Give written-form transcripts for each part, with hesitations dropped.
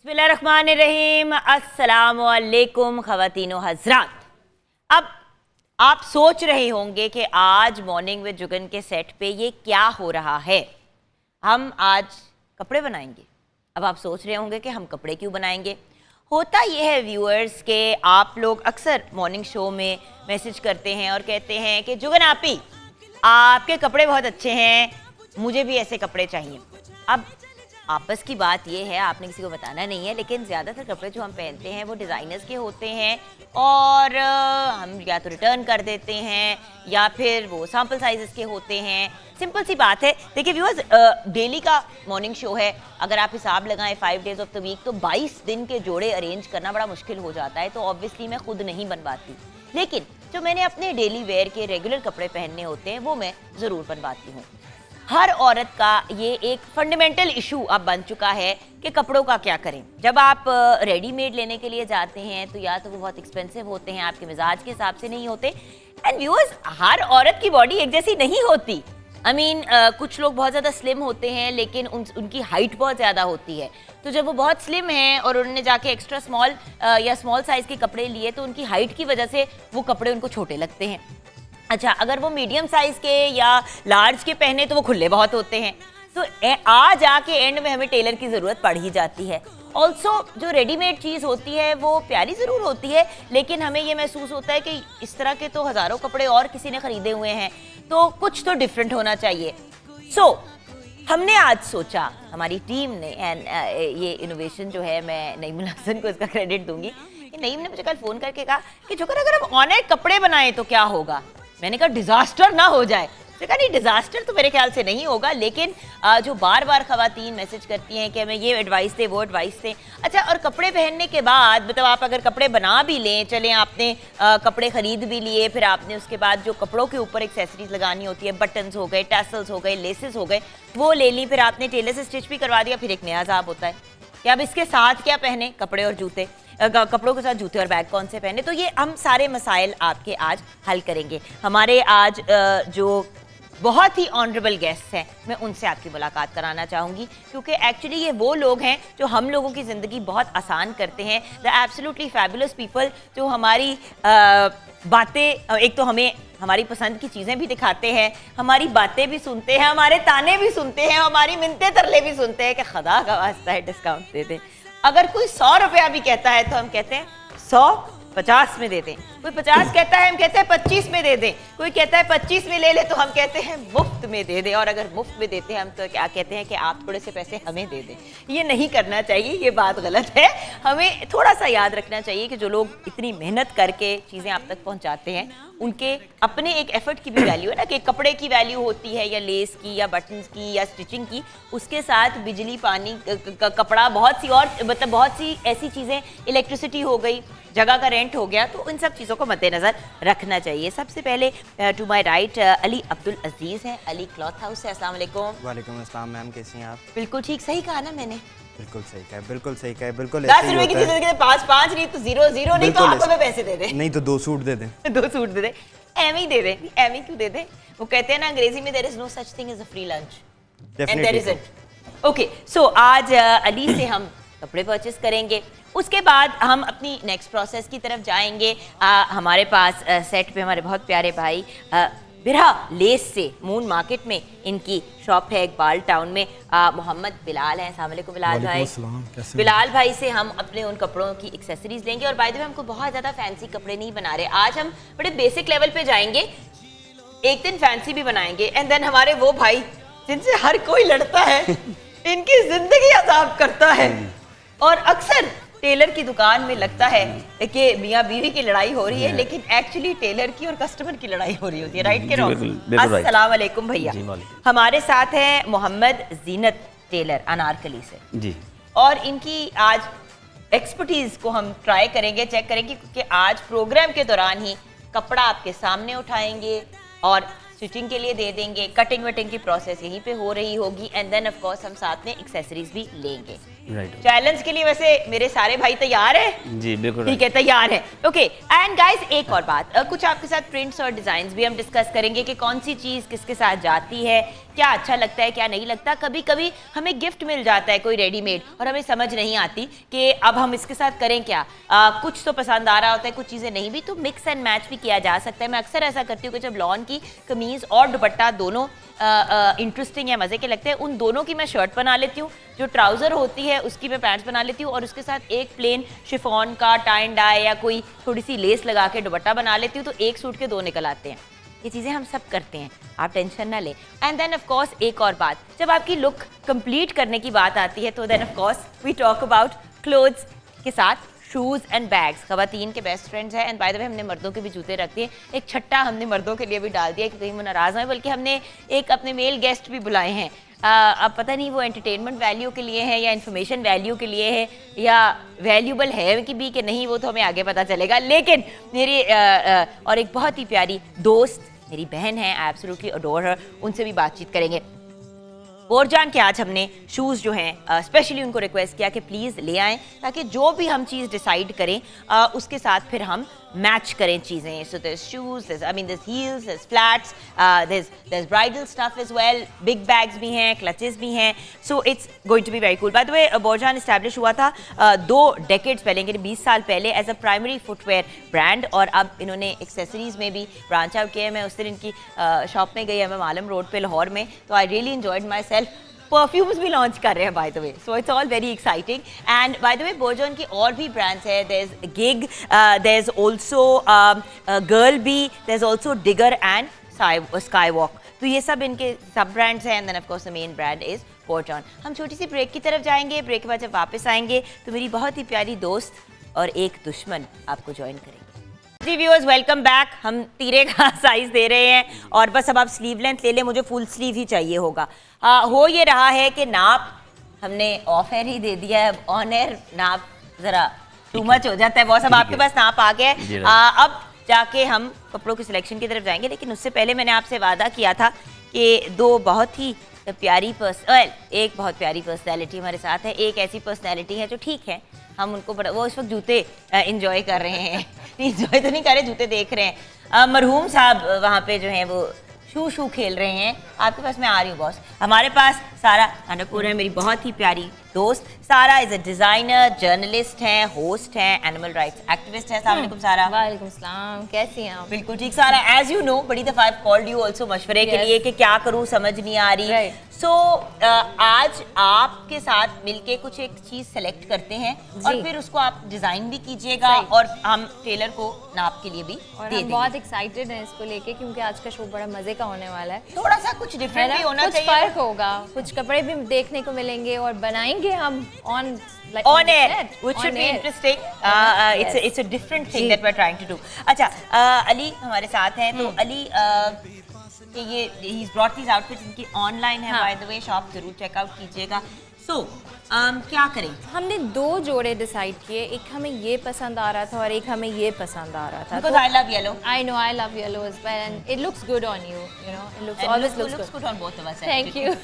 बिस्मिल्लाहिर्रहमानिर्रहीम। अस्सलामुअलैकुम ख़वातीनो हज़रात। अब आप सोच रहे होंगे कि आज मॉर्निंग विद जुगन के सेट पे ये क्या हो रहा है। हम आज कपड़े बनाएंगे। अब आप सोच रहे होंगे कि हम कपड़े क्यों बनाएंगे। होता ये है व्यूअर्स के आप लोग अक्सर मॉर्निंग शो में मैसेज करते हैं और कहते हैं कि जुगन आपी आपके कपड़े बहुत अच्छे हैं, मुझे भी ऐसे कपड़े चाहिए। अब आपस की बात ये है, आपने किसी को बताना नहीं है, लेकिन ज़्यादातर कपड़े जो हम पहनते हैं वो डिज़ाइनर्स के होते हैं और हम या तो रिटर्न कर देते हैं या फिर वो सैम्पल साइजेस के होते हैं। सिंपल सी बात है। देखिए व्यूअर्स, डेली का मॉर्निंग शो है, अगर आप हिसाब लगाएं 5 डेज ऑफ द वीक तो 22 दिन के जोड़े अरेंज करना बड़ा मुश्किल हो जाता है। तो ऑब्वियसली मैं खुद नहीं बनवाती, लेकिन जो मैंने अपने डेली वेयर के रेगुलर कपड़े पहनने होते हैं वो मैं ज़रूर बनवाती हूँ। हर औरत का ये एक फंडामेंटल इशू अब बन चुका है कि कपड़ों का क्या करें। जब आप रेडीमेड लेने के लिए जाते हैं तो या तो वो बहुत एक्सपेंसिव होते हैं, आपके मिजाज के हिसाब से नहीं होते। एंड व्यूअर्स, हर औरत की बॉडी एक जैसी नहीं होती। कुछ लोग बहुत ज़्यादा स्लिम होते हैं लेकिन उनकी हाइट बहुत ज़्यादा होती है। तो जब वो बहुत स्लिम हैं और उन्होंने जाके एक्स्ट्रा स्मॉल या स्मॉल साइज़ के कपड़े लिए तो उनकी हाइट की वजह से वो कपड़े उनको छोटे लगते हैं। अच्छा, अगर वो मीडियम साइज़ के या लार्ज के पहने तो वो खुले बहुत होते हैं। तो आ जाके एंड में हमें टेलर की ज़रूरत पड़ ही जाती है। ऑल्सो जो रेडीमेड चीज़ होती है वो प्यारी ज़रूर होती है, लेकिन हमें ये महसूस होता है कि इस तरह के तो हज़ारों कपड़े और किसी ने ख़रीदे हुए हैं, तो कुछ तो डिफरेंट होना चाहिए। हमने आज सोचा, हमारी टीम ने, एंड ये इनोवेशन जो है मैं नईमुल हसन को इसका क्रेडिट दूंगी। नईम ने मुझे कल फ़ोन करके कहा कि जो अगर हम ऑनलाइन कपड़े बनाएं तो क्या होगा। मैंने कहा डिजास्टर ना हो जाए। कहा नहीं, डिजास्टर तो मेरे ख्याल से नहीं होगा, लेकिन जो बार बार खवातीन मैसेज करती हैं कि हमें ये एडवाइस दे वो एडवाइस दे। अच्छा, और कपड़े पहनने के बाद मतलब आप अगर कपड़े बना भी लें, चलें आपने कपड़े खरीद भी लिए, फिर आपने उसके बाद जो कपड़ों के ऊपर एक्सेसरीज लगानी होती है, बटन्स हो गए, टैसल्स हो गए, लेसेस हो गए, वो ले ली, फिर आपने टेलर से स्टिच भी करवा दिया, फिर एक नया अजाब होता है कि अब इसके साथ क्या पहने, कपड़े और जूते, कपड़ों के साथ जूते और बैग कौन से पहने। तो ये हम सारे मसाइल आपके आज हल करेंगे। हमारे आज जो बहुत ही ऑनरेबल गेस्ट हैं, मैं उनसे आपकी मुलाकात कराना चाहूँगी, क्योंकि एक्चुअली ये वो लोग हैं जो हम लोगों की ज़िंदगी बहुत आसान करते हैं। द एब्सोल्युटली फैबुलस पीपल, जो हमारी बातें, एक तो हमें हमारी पसंद की चीज़ें भी दिखाते हैं, हमारी बातें भी सुनते हैं, हमारे ताने भी सुनते हैं, हमारी मिन्नतें तरले भी सुनते हैं कि खुदा का वास्ता है डिस्काउंट दे दें। अगर कोई 100 रुपया भी कहता है तो हम कहते हैं 100 50 में दे दें। कोई 50 कहता है हम कहते हैं 25 में दे दें। कोई कहता है 25 में ले ले तो हम कहते हैं मुफ्त में दे दें। और अगर मुफ्त में देते हैं हम तो क्या कहते हैं कि आप थोड़े से पैसे हमें दे दें। ये नहीं करना चाहिए, ये बात गलत है। हमें थोड़ा सा याद रखना चाहिए कि जो लोग इतनी मेहनत करके चीज़ें आप तक पहुँचाते हैं उनके अपने एक एफर्ट की भी वैल्यू है ना, कि कपड़े की वैल्यू होती है या लेस की या बटन्स की या स्टिचिंग की, उसके साथ बिजली, पानी, कपड़ा, बहुत सी और मतलब बहुत सी ऐसी चीज़ें, इलेक्ट्रिसिटी हो गई, जगह का रेंट हो गया, तो इन सब चीज़ों को मद्देनज़र रखना चाहिए। सबसे पहले to my right Ali Abdul Aziz हैं, अली क्लॉथ हाउस से। अस्सलाम वालेकुम। वालेकुम अस्सलाम मैम, कैसी हैं आप? बिल्कुल ठीक, सही कहा ना मैंने? बिल्कुल सही कहा, बिल्कुल सही कहा, बिल्कुल। 10 रुपए की चीज़ के 5 नहीं तो 0 नहीं तो आपको मैं पैसे दे दे। नहीं तो 2 सूट दे दें। 2 सूट दे दे, एम ही दे दे, एम ही क्यों दे दे। वो कहते हैं ना अंग्रेजी में, there is no such thing as a free lunch, and there isn't. Okay, so आज अली से हम कपड़े परचेस करेंगे, उसके बाद हम अपनी नेक्स्ट प्रोसेस की तरफ जाएंगे। हमारे पास सेट पे हमारे बहुत प्यारे भाई बिरहा लेस से मून मार्केट में इनकी शॉप है, इकबाल टाउन में, मोहम्मद बिलाल हैं। अस्सलाम वालेकुम बिलाल भाई। बिलाल भाई से हम अपने उन कपड़ों की एक्सेसरीज लेंगे। और बाय द वे, हमको बहुत ज़्यादा फैंसी कपड़े नहीं बना रहे आज, हम बड़े बेसिक लेवल पे जाएंगे, एक दिन फैंसी भी बनाएंगे। एंड देन हमारे वो भाई जिनसे हर कोई लड़ता है, इनकी जिंदगी अजाब करता है, और अक्सर टेलर की दुकान में लगता है कि मियाँ बीवी की लड़ाई हो रही है, लेकिन एक्चुअली टेलर की और कस्टमर की लड़ाई हो रही होती है। राइट के रॉन्ग? अस्सलाम वालेकुम भैया। हमारे साथ है मोहम्मद जीनत टेलर अनारकली से जी, और इनकी आज एक्सपर्टीज को हम ट्राई करेंगे, चेक करेंगे, क्योंकि आज प्रोग्राम के दौरान ही कपड़ा आपके सामने उठाएंगे और स्टिचिंग के लिए दे देंगे। कटिंग वटिंग की प्रोसेस यहीं पे हो रही होगी, एंड देन ऑफ कोर्स हम साथ में एक्सेसरीज भी लेंगे। राइट। चैलेंज के लिए वैसे मेरे सारे भाई तैयार हैं? जी बिल्कुल ठीक है, तैयार है। ओके एंड गाइस, एक और बात, कुछ आपके साथ प्रिंट्स और डिजाइन्स भी हम डिस्कस करेंगे कि कौन सी चीज किसके साथ जाती है, क्या अच्छा लगता है क्या नहीं लगता। कभी कभी हमें गिफ्ट मिल जाता है कोई रेडीमेड और हमें समझ नहीं आती कि अब हम इसके साथ करें क्या। कुछ तो पसंद आ रहा होता है, कुछ चीजें नहीं भी, तो मिक्स एंड मैच भी किया जा सकता है। मैं अक्सर ऐसा करती हूँ कि जब लॉन की कमीज और दुपट्टा दोनों इंटरेस्टिंग या मजे के लगते हैं, उन दोनों की मैं शर्ट बना लेती हूँ, जो ट्राउजर होती है उसकी मैं पैंट्स बना लेती हूँ, और उसके साथ एक प्लेन शिफॉन का टाई एंड डाई या कोई थोड़ी सी लेस लगा के दुपट्टा बना लेती हूँ, तो एक सूट के दो निकल आते हैं। ये चीज़ें हम सब करते हैं, आप टेंशन ना लें। एंड देन ऑफ कोर्स एक और बात, जब आपकी लुक कंप्लीट करने की बात आती है तो then of course we talk about clothes के साथ शूज़ एंड बैग्स। खवातीन के बेस्ट फ्रेंड्स हैं, एंड बाय द वे हमने मर्दों के भी जूते रख दिए। एक छट्टा हमने मर्दों के लिए भी डाल दिया कि कहीं वो नाराज़ ना हो, बल्कि हमने एक अपने मेल गेस्ट भी बुलाए हैं। अब पता नहीं वो एंटरटेनमेंट वैल्यू के लिए है या इन्फॉर्मेशन वैल्यू के लिए है या वैल्यूबल है कि नहीं, वो तो हमें आगे पता चलेगा। लेकिन मेरी और एक बहुत ही प्यारी दोस्त मेरी बहन है, आई एब्सोल्युटली अडोर हर, उनसे भी बातचीत करेंगे। बोरजान के आज हमने शूज़ जो हैं स्पेशली उनको रिक्वेस्ट किया कि प्लीज़ ले आएँ, ताकि जो भी हम चीज़ डिसाइड करें उसके साथ फिर हम मैच करें चीज़ें। So this shoes, this heels, this flats, this bridal stuff as well, big bags भी हैं, क्लचेस भी हैं। So it's going to be very cool. By the way Borjan establish हुआ था 2 डेकेड्स पहले, यानी 20 साल पहले, as a primary footwear brand, और अब इन्होंने एक्सेसरीज में भी ब्रांच आउट किया है। मैं उस दिन इनकी शॉप में गई, मैं मालम रोड पे लाहौर में, तो I really enjoyed myself. Perfumes भी लॉन्च कर रहे हैं by the way, so it's all very exciting. And by the way Borjan की और भी ब्रांड्स है, there is Gig, there is also Girl B, there is also Digger and Sky Walk, तो ये सब इनके सब ब्रांड्स हैं। And then of course the main brand is Borjan. हम छोटी सी ब्रेक की तरफ जाएंगे, ब्रेक के बाद जब वापस आएंगे तो मेरी बहुत ही प्यारी दोस्त और एक दुश्मन आपको ज्वाइन करेंगे। जी व्यूअर्स, वेलकम बैक। हम तीरे का साइज दे रहे हैं और बस अब आप स्लीव लेंथ ले लें, मुझे फुल स्लीव ही चाहिए होगा। हो ये रहा है कि नाप हमने ऑफ एयर ही दे दिया है, ऑन एयर नाप जरा टू मच हो जाता है बॉस। अब आपके पास नाप आ गया है, अब जाके हम कपड़ों की सिलेक्शन की तरफ जाएंगे। लेकिन उससे पहले मैंने आपसे वादा किया था कि 2 बहुत ही प्यारी एक बहुत प्यारी पर्सनैलिटी हमारे साथ है, एक ऐसी पर्सनैलिटी है जो ठीक है हम उनको बड़ा, वो इस वक्त जूते इंजॉय कर रहे हैं, इंजॉय तो नहीं कर रहे, जूते देख रहे हैं। मरहूम साहब वहाँ पे जो हैं वो शू खेल रहे हैं। आपके पास मैं आ रही हूँ बॉस। हमारे पास सारा अनकूर है, मेरी बहुत ही प्यारी दोस्त। सारा इज अ डिजाइनर, जर्नलिस्ट हैं, होस्ट हैं, एनिमल राइट्स एक्टिविस्ट है। अस्सलाम वालेकुम सारा। वालेकुम सलाम, कैसी हैं आप? बिल्कुल ठीक सारा। एज यू नो, बड़ी दफा I've called you also मशवरे के लिए कि क्या करूँ, समझ नहीं आ रही। सो आज आपके साथ मिलके कुछ एक चीज सेलेक्ट करते हैं और फिर उसको आप डिजाइन भी कीजिएगा और हम टेलर को नाप के लिए भी और दे हम देंगे। बहुत एक्साइटेड हैं इसको लेके, क्योंकि आज का शो बड़ा मजे का होने वाला है। थोड़ा सा कुछ डिफरेंट भी होना कुछ चाहिए, फर्क होगा, कुछ कपड़े भी देखने को मिलेंगे और बनाएंगे हम on air, which should be interesting. It's a different thing that we're trying to do. अच्छा, अली हमारे साथ हैं, तो अली कि ये he's brought these outfits, इनकी ऑनलाइन है by the way, शॉप जरूर चेकआउट कीजिएगा। सो क्या करें? हमने 2 जोड़े डिसाइड किए, एक हमें ये पसंद आ रहा था और एक हमें ये पसंद आ रहा था। Because I love yellow. I know, I love yellow as well, and it looks good on you. You know, it looks And always looks good on both of us. Thank you.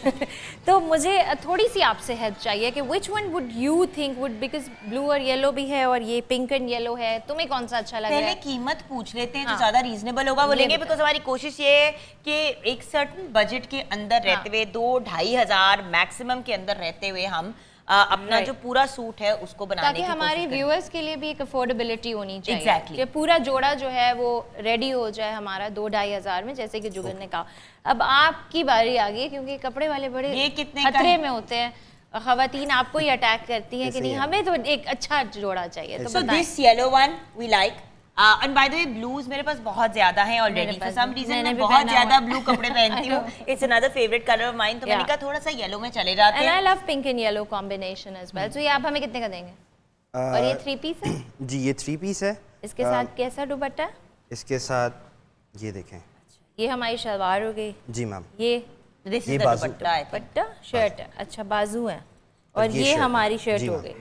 तो मुझे थोड़ी सी आपसे help चाहिए कि which one would you think would, because blue और yellow भी है और ये pink and yellow है, तुम्हें कौन सा अच्छा लग रहा है? पहले कीमत पूछ लेते हैं, जो ज्यादा रीजनेबल होगा वो लेंगे। बिकॉज हमारी कोशिश ये है कि एक सर्टन बजट के अंदर रहते हुए 2-2.5 हज़ार मैक्सिमम के अंदर रहते हुए हम अपना जो पूरा सूट है उसको बनाने की ताकि हमारे व्यूअर्स के लिए भी एक अफोर्डेबिलिटी होनी चाहिए। Exactly. कि पूरा जोड़ा जो है वो रेडी हो जाए हमारा 2-2.5 हज़ार में, जैसे कि जुगन ने कहा। अब आपकी बारी आ गई, क्योंकि कपड़े वाले बड़े ये कितने खतरे में होते हैं, खवातीन आपको ही अटैक करती हैं कि नहीं, हमें तो एक अच्छा जोड़ा चाहिए। तो this yellow one we like, and by the way blues मेरे पास बहुत ज्यादा हैं ऑलरेडी। फॉर सम रीजन मैं बहुत ज्यादा ब्लू कपड़े पहनती हूँ, it's another favourite colour of mine, तो मैंने कहा थोड़ा सा येलो में चले जाते हैं। And I love pink and yellow combination as well. So ये आप हमें कितने का देंगे? और ये 3 पीस है? जी ये 3 पीस है। इसके साथ कैसा दुपट्टा? इसके साथ ये देखें, ये हमारी शलवार हो गई। जी मैम। ये दुपट्टा शर्ट है, अच्छा बाजू है, और ये हमारी शर्ट हो गई।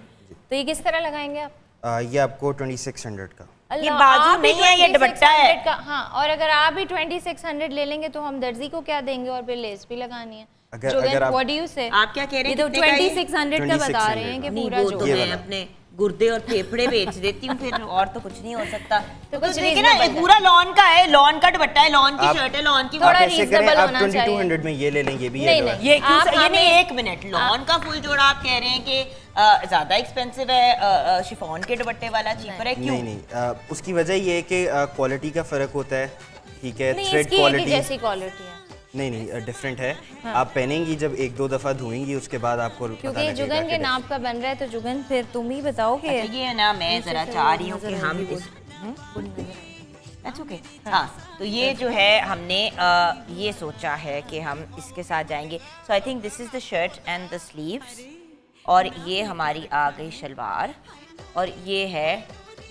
तो ये किस तरह लगाएंगे आप? ये आपको 2600 का। ये बाजू नहीं है, ये दुपट्टा है। हाँ, और अगर आप भी 2600 ले लेंगे तो हम दर्जी को क्या देंगे, और फिर लेस भी लगानी है। अगर आप व्हाट डू यू से? आप क्या कह रहे हैं? ये तो कितने का ये? 2600 का बता रहे हैं कि नहीं, पूरा वो तो जोड़ा। मैं अपने गुर्दे और फेफड़े बेच देती हूँ फिर, और तो कुछ नहीं हो सकता। तो कुछ देखिए ना, ये reasonable पूरा लॉन का है, लॉन का दुपट्टा है, लॉन की आप- शर्ट है, लॉन की। थोड़ा आप ऐसे करें, reasonable आप होना 2200 में ये ले लें, ये भी नहीं, येलो है। नहीं। ये क्यों आप ये नहीं, हमें- एक मिनट, लॉन का फुल जोड़ा आप कह रहे हैं कि ज्यादा एक्सपेंसिव है, शिफॉन के दुपट्टे वाला चीपर है, क्यों? नहीं नहीं, उसकी वजह ये है कि क्वालिटी का फ़र्क होता है, ठीक है, नहीं, थ्रेड इसकी एक ही क्वालिटी। जैसी क्वालिटी है। नहीं डिफरेंट है। आप पहनेंगी जब एक दो दफ़ा धोएंगी उसके बाद आपको पता क्योंकि लगेगा जुगन के कि नाप का बन रहा है, तो जुगन फिर तुम ही बताओ कि अच्छा, ये ना मैं नीचे जरा से चाह वो रही हूँ कि नजर हम होगी इस वो नजर आएगी। That's okay. हाँ, तो ये जो है हमने ये सोचा है कि हम इसके साथ जाएंगे। So I think this is the shirt and the sleeves, और ये हमारी आ गई शलवार, और ये है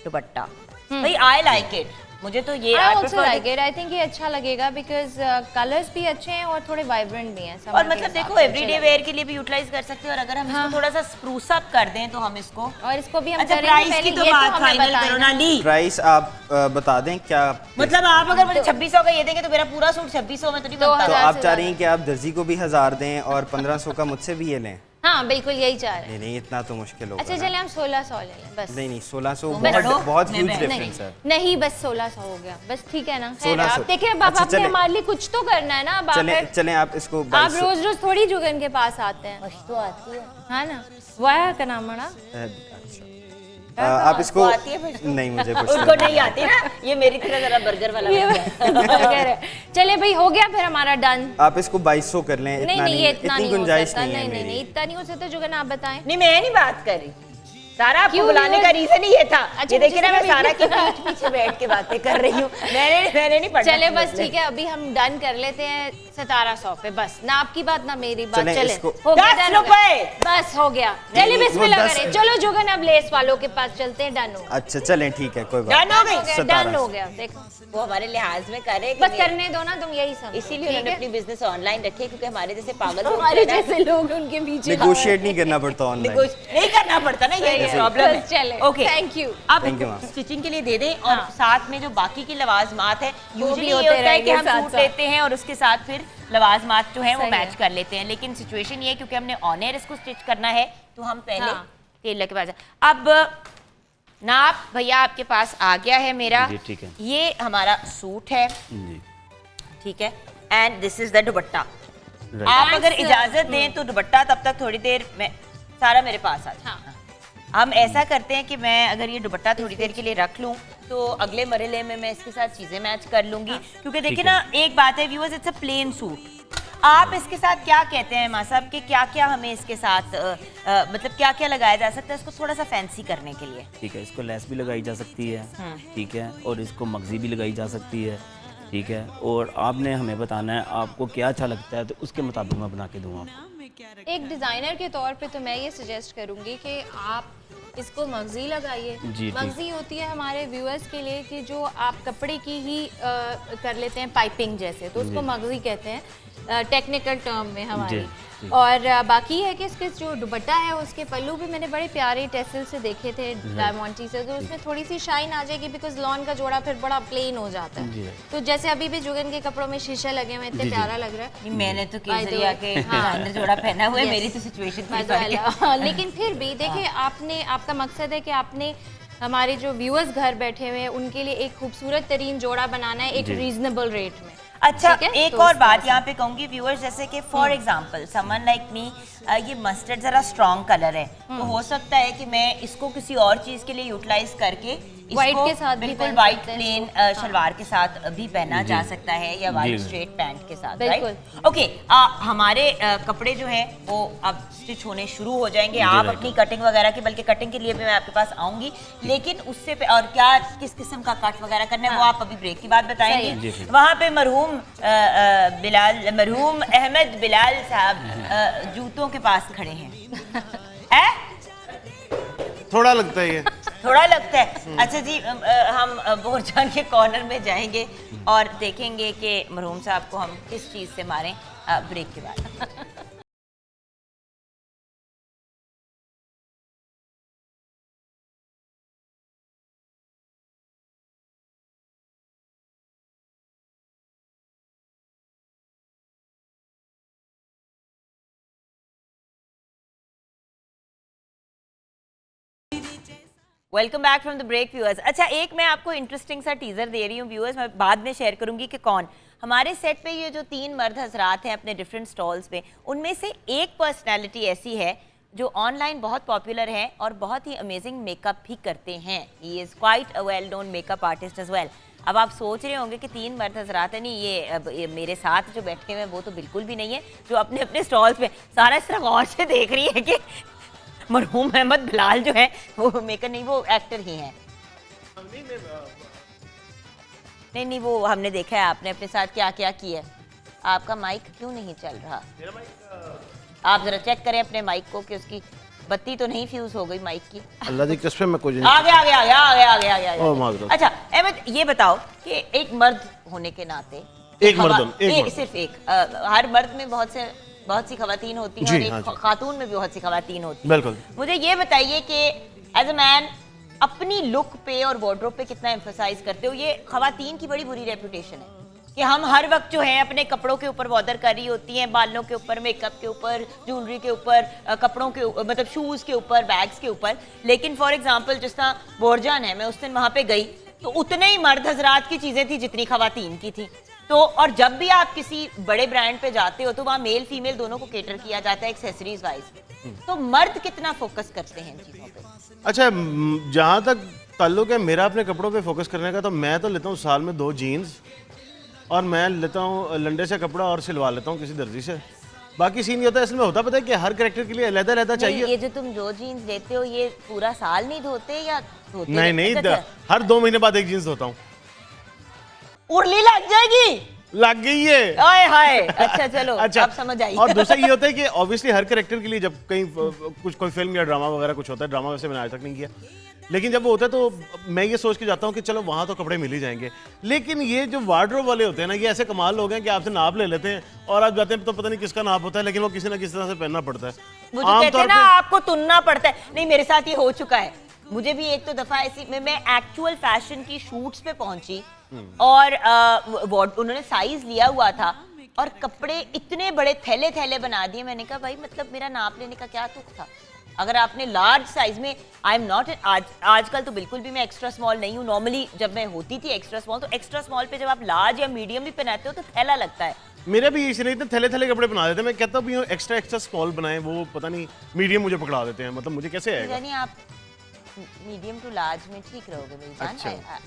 दुपट्टा। भाई आई लाइक इट, मुझे तो ये I I also prefer like it. I think ये अच्छा लगेगा बिकॉज कलर्स भी अच्छे हैं और थोड़े वाइब्रेंट भी हैं। और summer के मतलब हिसाब देखो से एवरीडे अच्छे वेयर के लिए भी यूटिलाइज कर सकते हैं, और अगर हम इसको थोड़ा सा स्प्रूस अप कर दें तो हम इसको। लगेंगे। और इसको भी हम अच्छा, करेंगे, प्राइस पहले की तो ये बात हमें फाइनल बताएं करो ना। ना ली। प्राइस आप बता दें क्या। मतलब आप अगर मुझे 2600 का ये देंगे तो मेरा पूरा सूट 2600 में तो नहीं बनता। तो 2000 आप से चाह रही हैं कि आप दर्जी को भी 1000 दें और 1500 का मुझसे भी ये लें? हाँ बिल्कुल यही चाह रहे हैं। नहीं इतना तो मुश्किल होगा अच्छा ना। चले हम 1600 ले लें बस। नहीं 1600 बस बहुत लो, बहुत मैं ह्यूज बैठ- डिफरेंस है। नहीं बस 1600 हो गया बस, ठीक है ना। खैर 1600 आप देखिए, अब आप अच्छा, आपने चलें। हमारे लिए कुछ तो करना है ना। अब आप चलें आप इसको आप 2200 रोज रोज थोड़ी जुगन के पास आते हैं, कुछ तो आती है। हाँ ना। वाह का नाम है ना। आप इसको आती है फिर? नहीं मुझे कुछ उनको नहीं आती ना, ये मेरी तरह जरा बर्गर वाला ये बन गया। बर्गर है। चले भाई हो गया फिर हमारा डन। आप इसको 2200 कर लें। नहीं नहीं ये इतना इतनी नहीं हो गुंजाइश सकता। नहीं है नहीं नहीं मेरी। नहीं इतना नहीं हो सकता। जुगन आप बताएं। नहीं मैं नहीं बात कर रही, सारा आपको क्यों बुलाने ये- का रीजन ही ये था। अच्छा, ये देखिए ना, मुझे मैं सारा के पीछे पीछे बैठ के बातें कर रही हूँ। मैंने नहीं पढ़ा। चले बस ठीक है, अभी हम डन कर लेते हैं 1700 पे बस। ना आपकी बात ना मेरी बात। चलें, चले इसको- हो गया 10 done हो गया। रुपए। बस हो गया। चलिए नहीं, बिस्मिल्लाह वो 10 करें। चलो जुगन अब लेस वालों के पास चलते हैं। डन हो गया। अच्छा चलें ठीक है कोई बात डन हो गई। डन 1700 हो गया। देखो वो हमारे लिहाज में करे कि बस नहीं। करने दो ना, तुम यही समझो। इसीलिए ठीक उन्होंने है? अपनी बिजनेस ऑनलाइन रखी है, क्योंकि हमारे जैसे पागल लोग हमारे जो है ना, जैसे लोग उनके पीछे नेगोशिएट नहीं करना पड़ता ऑनलाइन। नहीं करना पड़ता ना, ये प्रॉब्लम है। बस चले। Okay, Thank you. अब Thank you, ma'am. स्टिचिंग के लिए दे दें, और हाँ। साथ में जो बाकी की लवाजमात है, वो भी यूजुअली ये होते होता है कि रहेंगे हम सूट साथ-साथ। लेते हैं और उसके साथ फिर लवाजमात जो है वो सही मैच है। कर लेते हैं, लेकिन सिचुएशन ये है क्योंकि हमने ऑन एयर इसको स्टिच करना है तो हम पहले हाँ। टेलर के पास अब नाप भैया आपके पास आ गया है मेरा। जी, ठीक है। ये हमारा सूट है, जी ठीक है, and this is the dupatta. Right आप अगर Thanks. इजाजत दें तो दुपट्टा तब तक थोड़ी देर में सारा मेरे पास आ जाए। हाँ। हम ऐसा करते हैं कि मैं अगर ये दुपट्टा थोड़ी देर के लिए रख लूं तो अगले मरहले में मैं इसके साथ चीजें मैच कर लूंगी, क्योंकि देखिए ठीक ना एक बात है viewers, it's a plain suit. आप इसके साथ क्या कहते हैं मां साहब कि क्या क्या हमें इसके साथ मतलब क्या क्या लगाया जा सकता है इसको थोड़ा सा फैंसी करने के लिए? ठीक है, इसको लेस भी लगाई जा सकती है, ठीक है, और इसको मगजी भी लगाई जा सकती है, ठीक है, और आपने हमें बताना है आपको क्या अच्छा लगता है, तो उसके मुताबिक मैं बना के दूंगा आपको। एक डिज़ाइनर के तौर पे तो मैं ये सजेस्ट करूंगी कि आप इसको मगजी लगाइए। जी, ठीक। मगजी होती है हमारे व्यूअर्स के लिए कि जो आप कपड़े की ही कर लेते हैं पाइपिंग जैसे, तो उसको जी। मगजी कहते हैं टेक्निकल टर्म में हमारी। जी, जी। और बाकी है कि इसके जो दुपट्टा है उसके पल्लू भी मैंने बड़े प्यारे टेसल से देखे थे डायमंडी से, तो उसमें थोड़ी सी शाइन आ जाएगी बिकॉज लॉन का जोड़ा फिर बड़ा प्लेन हो जाता जी। है। तो जैसे अभी भी जुगन के कपड़ों में शीशे लगे हुए, इतने जी, जी। प्यारा लग रहा है। नहीं, मैंने तो By the केसरिया way, के हाँ। डिजाइनर जोड़ा पहना हुआ है, Yes. मेरी तो सिचुएशन थोड़ी मजा फर्क है। आया। लेकिन फिर भी देखिए आपने, आपका मकसद है कि आपने हमारे जो व्यूअर्स घर बैठे हुए हैं उनके लिए एक खूबसूरत तरीन जोड़ा बनाना है एक जी। रीजनेबल रेट में। अच्छा, ठीक है? एक तो और इस बात तरह से। यहाँ पे कहूंगी व्यूअर्स, जैसे कि for example someone like me, ये मस्टर्ड जरा स्ट्रॉन्ग कलर है, तो हो सकता है कि मैं इसको किसी और चीज के लिए यूटिलाइज करके White इसको के साथ भी बिल्कुल पहन वाइट सकते हैं प्लेन इसको। शलवार के साथ भी पहना जा जी। सकता है, या वाइट जी। स्ट्रेट पैंट के साथ, बिल्कुल। राइट? ओके, हमारे कपड़े जो हैं वो अब स्टिच होने शुरू हो जाएंगे। जी, आप right. अपनी कटिंग वगैरह की, बल्कि कटिंग के लिए भी मैं आपके पास आऊंगी, लेकिन उससे और क्या किस किस्म का कट वगैरह करना है वो आप अभी ब्रेक के बाद सही बताएंगे। है। जी, फिर। वहाँ पे मरहूम अहमद बिलाल साहब जूतों के पास खड़े हैं। है? थोड़ा लगता है ये। थोड़ा लगता है। अच्छा जी, हम बोरजान के कॉर्नर में जाएंगे और देखेंगे कि मरहूम साहब को हम किस चीज़ से मारें ब्रेक के बाद। Welcome back from the break viewers. अच्छा, एक मैं आपको इंटरेस्टिंग सा टीजर दे रही हूँ व्यूअर्स, मैं बाद में शेयर करूंगी कि कौन हमारे सेट पे ये जो 3 मर्द हजरात हैं अपने डिफरेंट स्टॉल्स पे, उनमें से एक पर्सनैलिटी ऐसी है जो ऑनलाइन बहुत पॉपुलर है और बहुत ही अमेजिंग मेकअप भी करते हैं। He is quite a well known makeup artist as well. अब आप सोच रहे होंगे कि 3 मर्द हजरात है, नहीं ये मेरे साथ जो बैठे हुए हैं वो तो बिल्कुल भी नहीं है, जो अपने अपने स्टॉल्स पे सारा इस तरह गौर से देख रही है कि मरहूम अहमद बिलाल जो है वो मेकर नहीं, वो एक्टर ही हैं। नहीं, वो हमने देखा है आपने अपने साथ क्या क्या किया है। आपका माइक क्यों नहीं चल रहा? आप जरा चेक करें अपने माइक को कि उसकी बत्ती तो नहीं फ्यूज हो गई माइक की। अल्लाह दी कसम मैं कुछ नहीं। आगे। ओह माज़रत। अच्छा अहमद, ये बताओ कि एक मर्द होने के नाते एक मर्द सिर्फ एक, हर मर्द में बहुत सी खवातीन होती हैं और एक खातून में भी बहुत सी खवातीन होती हैं। बिल्कुल। मुझे ये बताइए कि एज अ मैन अपनी लुक पे और वार्डरोब पे कितना एम्फसाइज करते हो? ये खवातीन की बड़ी बुरी रेपुटेशन है कि हम हर वक्त जो है अपने कपड़ों के ऊपर बॉदर कर रही होती हैं, बालों के ऊपर, मेकअप के ऊपर, ज्वेलरी के ऊपर, कपड़ों के मतलब शूज़ के ऊपर, बैग्स के ऊपर। लेकिन फॉर एग्जांपल जिस तरह बोरजान है, मैं उस दिन वहाँ पे गई तो उतने ही मर्द हजरात की चीज़ें थी जितनी खवातीन की थी। तो और जब भी आप किसी बड़े ब्रांड पे जाते हो तो वहाँ मेल फीमेल दोनों को केटर किया जाता है एक्सेसरीज वाइज। तो मर्द कितना फोकस करते हैं इन चीज़ों पे? अच्छा, जहाँ तक ताल्लुक है मेरा अपने कपड़ों पे फोकस करने का, तो मैं तो लेता हूँ साल में 2 जीन्स और मैं लेता हूँ लंडे से कपड़ा और सिलवा लेता हूँ किसी दर्जी से। बाकी सीन ये होता है, इसमें होता पता है कि हर कैरेक्टर के लिए अलग-अलग चाहिए। ये जो तुम जो जीन्स लेते हो ये पूरा साल नहीं धोते या धोते? नहीं, हर 2 महीने बाद एक जीन्स धोता हूँ। उर्ली लग जाएगी। लग गई है। आए हाय। अच्छा चलो, अब समझ आई। और दूसरा ये होता है कि ऑब्वियसली हर कैरेक्टर के लिए जब कहीं कोई फिल्म या ड्रामा वगैरह कुछ होता है, ड्रामा वैसे मैंने आज तक नहीं किया, लेकिन जब वो होता है तो मैं ये सोच के जाता हूँ कि चलो वहाँ तो कपड़े मिल ही जाएंगे। लेकिन ये जो वार्डरोब वाले होते हैं ना, ये ऐसे कमाल लोग हैं कि आपसे नाप ले लेते हैं और आप जाते हैं तो पता नहीं किसका नाप होता है, लेकिन वो किसी ना किसी तरह से पहनना पड़ता है। वो जो कहते हैं ना आपको तुनना पड़ता है। नहीं, मेरे साथ ये हो चुका है। मुझे भी एक तो दफा ऐसी मैं एक्चुअल फैशन की शूट्स पे पहुंची और उन्होंने साइज लिया हुआ था और कपड़े इतने बड़े थैले थैले बना दिए। मैंने कहा भाई मतलब मेरा नाप लेने का क्या तुक था? अगर आपने लार्ज साइज में, आई एम नॉट, आजकल तो बिल्कुल भी मैं एक्स्ट्रा स्मॉल नहीं हूँ। नॉर्मली जब मैं होती थी एक्स्ट्रा स्मॉल, तो एक्स्ट्रा स्मॉल पे जब आप लार्ज या मीडियम भी पहनाते हो तो थैला लगता है। मेरा भी इसी नहीं, थैले थैले कपड़े बना देते हैं। मैं कहता हूँ एक्स्ट्रा स्मॉल बनाए, वो पता नहीं मीडियम मुझे पकड़ा देते हैं। मतलब मुझे कैसे आएगा? यानी आप मीडियम टू लार्ज में ठीक रहोगे मेरी जान।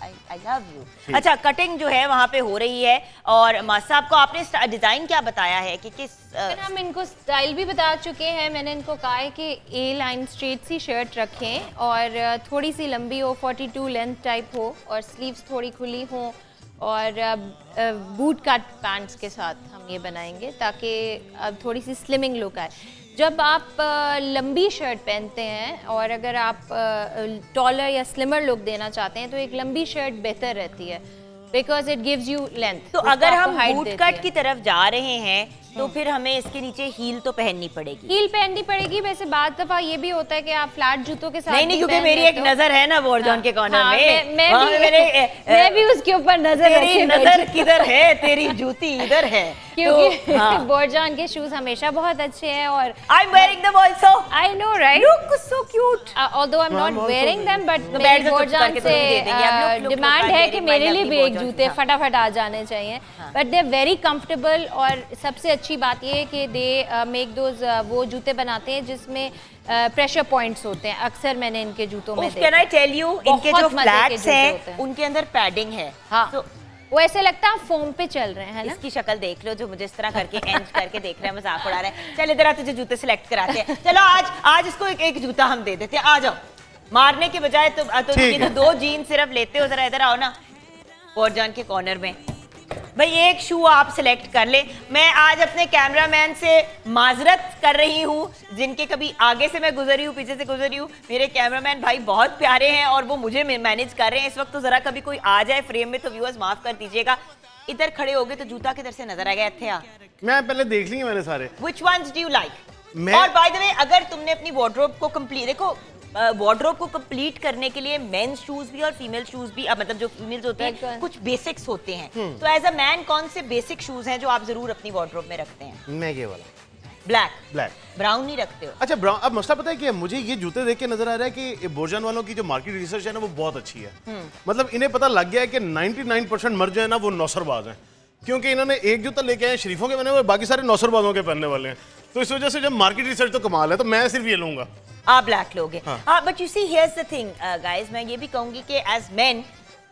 I love you. अच्छा, कटिंग जो है वहाँ पे हो रही है और मास्टर साहब को आपने डिजाइन क्या बताया है कि किस हम इनको स्टाइल भी बता चुके हैं। मैंने इनको कहा है कि ए लाइन स्ट्रेट सी शर्ट रखें और थोड़ी सी लंबी हो, 42 लेंथ टाइप हो और स्लीव्स थोड़ी खुली हो और बूट कट पैंट्स के साथ हम ये बनाएंगे ताकि थोड़ी सी स्लिमिंग लुक आए। जब आप लंबी शर्ट पहनते हैं और अगर आप टॉलर या स्लिमर लुक देना चाहते हैं तो एक लंबी शर्ट बेहतर रहती है, because it gives you length. तो अगर हम बूट कट की तरफ जा रहे हैं तो फिर हमें इसके नीचे हील तो पहननी पड़ेगी। हील पहननी पड़ेगी। वैसे बाद दफा ये भी होता है कि आप फ्लैट जूतों के साथ नहीं, क्योंकि मेरी एक नजर है ना बोरजान के कॉर्नर में। मैं भी उसके ऊपर नजर किधर है? तेरी जूती इधर है। क्योंकि बोरजान के शूज हमेशा बहुत अच्छे हैं और I am wearing them also. I know right, look so cute. Although I am not wearing them, but Borjan से डिमांड है कि मेरे लिए भी एक जूते फटाफट आ जाने चाहिए। But they are very comfortable और सबसे अच्छी बात ये है कि दे मेक दोज, वो जूते बनाते हैं जिसमें प्रेशर पॉइंट्स होते हैं। अक्सर मैंने इनके जूतों में देखा। कैन आई टेल यू, इनके जो फ्लैट्स हैं उनके अंदर पैडिंग है। हाँ, तो वो ऐसे लगता है फोम पे चल रहे हैं ना। इसकी शक्ल देख लो जो मुझे इस तरह करके एंड करके देख रहा है, मजाक उड़ा रहा है। चल इधर आ, तुझे जूते सिलेक्ट कराते हैं। चलो आज इसको एक जूता हम दे देते हैं। आ जाओ, मारने के बजाय तो 2 जीन सिर्फ लेते हो। जरा इधर आओ ना बोरजान के कॉर्नर में। भाई एक शू आप सिलेक्ट कर ले। मैं आज अपने कैमरामैन से माजरत कर रही हूँ, जिनके कभी आगे से मैं गुजरी हूँ, पीछे से गुजरी हूँ। मेरे कैमरामैन भाई बहुत प्यारे हैं और वो मुझे मैनेज कर रहे हैं इस वक्त। तो जरा कभी कोई आ जाए फ्रेम में तो व्यूअर्स माफ कर दीजिएगा। इधर खड़े हो गए तो जूता किधर से नजर आ गया? इत्थे आ। मैं पहले देख ली मैंने सारे। Which ones do you like? और बाय द वे, अगर तुमने अपनी वार्डरोब को कंप्लीट, देखो वार्डरोब को कंप्लीट करने के लिए मेंस शूज भी और फीमेल शूज भी, मतलब जो फीमेल्स होते हैं कुछ बेसिक्स होते हैं। तो एज अ मैन कौन से बेसिक शूज हैं जो आप जरूर अपनी वार्डरोब में रखते हैं? मैं ये वाला ब्लैक ब्राउन नहीं रखते हो? अच्छा ब्राउन, अब मसला पता है क्या है? मुझे ये जूते देख के नजर आ रहा है कि बोर्जन वालों की जो मार्केट रिसर्च है ना वो बहुत अच्छी है। मतलब इन्हें पता लग गया है कि 99% मर्द जो है ना वो नौसरबाज हैं, क्योंकि इन्होंने एक जूता लेके आए शरीफों के बने हुए, बाकी सारे नौसरबाजों के पहनने वाले हैं। तो इस वजह से जब मार्केट रिसर्च तो कमाल है, तो मैं सिर्फ ये लूंगा। आप ब्लैक लोगे? हाँ, but you see here's the thing guys, मैं ये भी कहूंगी कि एज मेन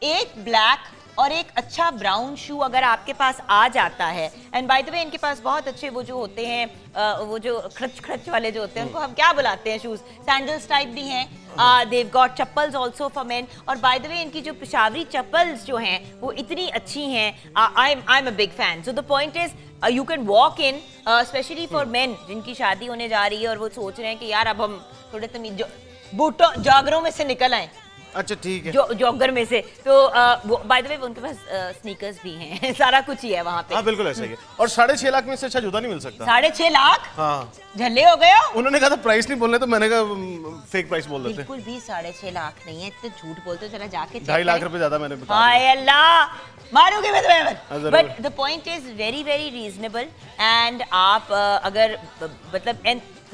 एक ब्लैक और एक अच्छा ब्राउन शू अगर आपके पास आ जाता है, एंड बाय द वे इनके पास बहुत अच्छे वो जो होते हैं वो जो खड़च वाले जो होते हैं उनको हम क्या बुलाते हैं, शूज, सैंडल्स टाइप भी हैं, they've got chappals also for men, और बाय द वे इनकी जो पेशावरी चप्पल्स जो हैं वो इतनी अच्छी हैं, I am a big fan. So the point is you can walk in specially for main जिनकी शादी होने जा रही है और वो सोच रहे हैं कि यार अब हम थोड़े तमीज बूटों जागरों में से निकल आए। अच्छा ठीक है, जॉगर में से, तो बाय द वे उनके पास स्नीकर्स भी हैं सारा कुछ ही है वहाँ पे। हाँ बिल्कुल ऐसा ही है। और 6.5 लाख में से अच्छा जूता नहीं मिल सकता। 6.5 लाख? हाँ झल्ले हो गए हो? उन्होंने कहा था प्राइस नहीं बोलने, तो मैंने कहा फेक प्राइस बोल देते। बिल्कुल भी 6.5 लाख नहीं है, इतने झूठ बोलते हो, जरा जाके 2.5 लाख रुपए ज्यादा मैंने बता हाय अल्लाह, मारोगे मैं तुम्हें। जरूर। But the point is very very reasonable, and आप अगर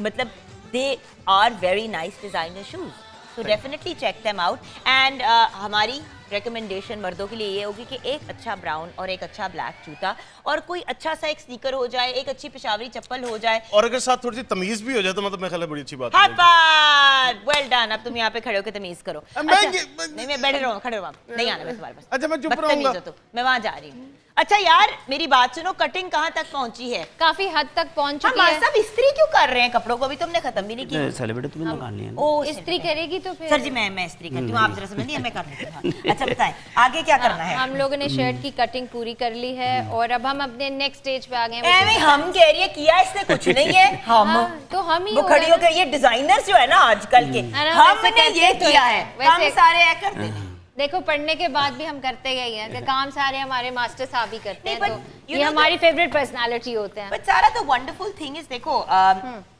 मतलब they are very nice designer shoes, so definitely check them out, and हमारी रिकमेंडेशन मर्दों के लिए ये होगी कि एक अच्छा ब्राउन और एक अच्छा ब्लैक जूता और कोई अच्छा सा एक स्नीकर हो जाए, एक अच्छी पेशावरी चप्पल हो जाए, और अगर साथ थोड़ी सी तमीज भी हो जाए तो मतलब मैं ख्याल है बड़ी अच्छी बात है। Well done. अब तुम यहाँ पे खड़े होकर तमीज करो। मैं नहीं, मैं बैठे रहो, खड़े रहो, नहीं आना मैं तुम्हारे पास। अच्छा मैं चुप बदतमीज रहूंगा। हो तुम, मैं वहाँ जा रही हूँ। अच्छा यार मेरी बात सुनो, कटिंग कहाँ तक पहुँची है? काफी हद तक पहुंच चुकी हमारे है। साहब इस्त्री क्यों कर रहे हैं कपड़ों को? अभी तुमने खत्म भी नहीं की। सेलिब्रिटी तुम्हें लगा लिया ना। ओ इस्त्री करेगी तो फिर सर जी मैं इस्त्री करती हूँ, आप जरा समझिए, मैं कर लेती हूँ। अच्छा बताएं आगे क्या करना है? हम लोगों ने शर्ट की कटिंग पूरी कर ली है और अब हम अपने नेक्स्ट स्टेज पे आ गए हैं। एਵੇਂ हम कह रही है किया इसने कुछ नहीं है, हम हाँ, तो हम ही वो हो खड़ी गए होकर, ये डिजाइनर्स जो है ना आजकल के, ना, हमने वैसे ये करते तो किया हैं, है, हम वैसे- सारे ऐ करते हैं। देखो पढ़ने के बाद भी हम करते गए हैं कि काम सारे हमारे मास्टर साहब ही करते हैं, नहीं, तो but you ये know हमारी फेवरेट पर्सनालिटी होते हैं। बट सारा तो वंडरफुल थिंग इज, देखो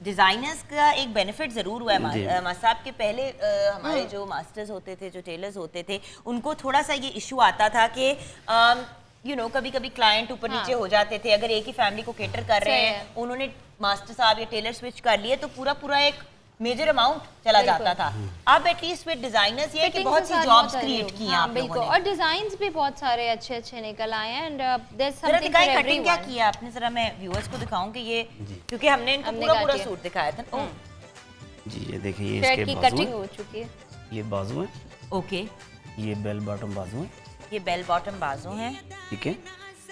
डिजाइनर्स का एक बेनिफिट जरूर हुआ है। मास्टर साहब के पहले हमारे जो मास्टर्स होते थे, जो टेलर्स होते थे, उनको थोड़ा सा ये इशू आता था कि यू नो कभी कभी क्लाइंट ऊपर नीचे हो जाते थे, अगर एक ही फैमिली को केटर कर रहे सही हैं, है। उन्होंने मास्टर साहब या टेलर स्विच कर लिए तो पूरा एक मेजर अमाउंट चला जाता था। अब एटलीस्ट विद डिजाइनर्स ये है कि Fittings बहुत के सी साथ जॉब्स बहुत क्रिएट सारे की हैं हाँ, आप लोगों बिल्कुल, ने। और डिजाइन्स भी बहुत सारे अच्छे अच्छे निकल आए हैं, एंड देयर इज जरा समथिंग दिखाएं फॉर कटिंग क्या एवरीवन। किया आपने, जरा मैं व्यूअर्स को दिखाऊं कि ये, क्योंकि हमने इनको हमने पूरा काट दिया। सूट दिखाया था। ओह जी ये देखिए, ये शर्ट इसके की बाजू कटिंग हैं, हो चुकी है। ये बाजू है, ओके, ये बेल बॉटम बाजू है, ये बेल बॉटम बाजू हैं। ठीक है।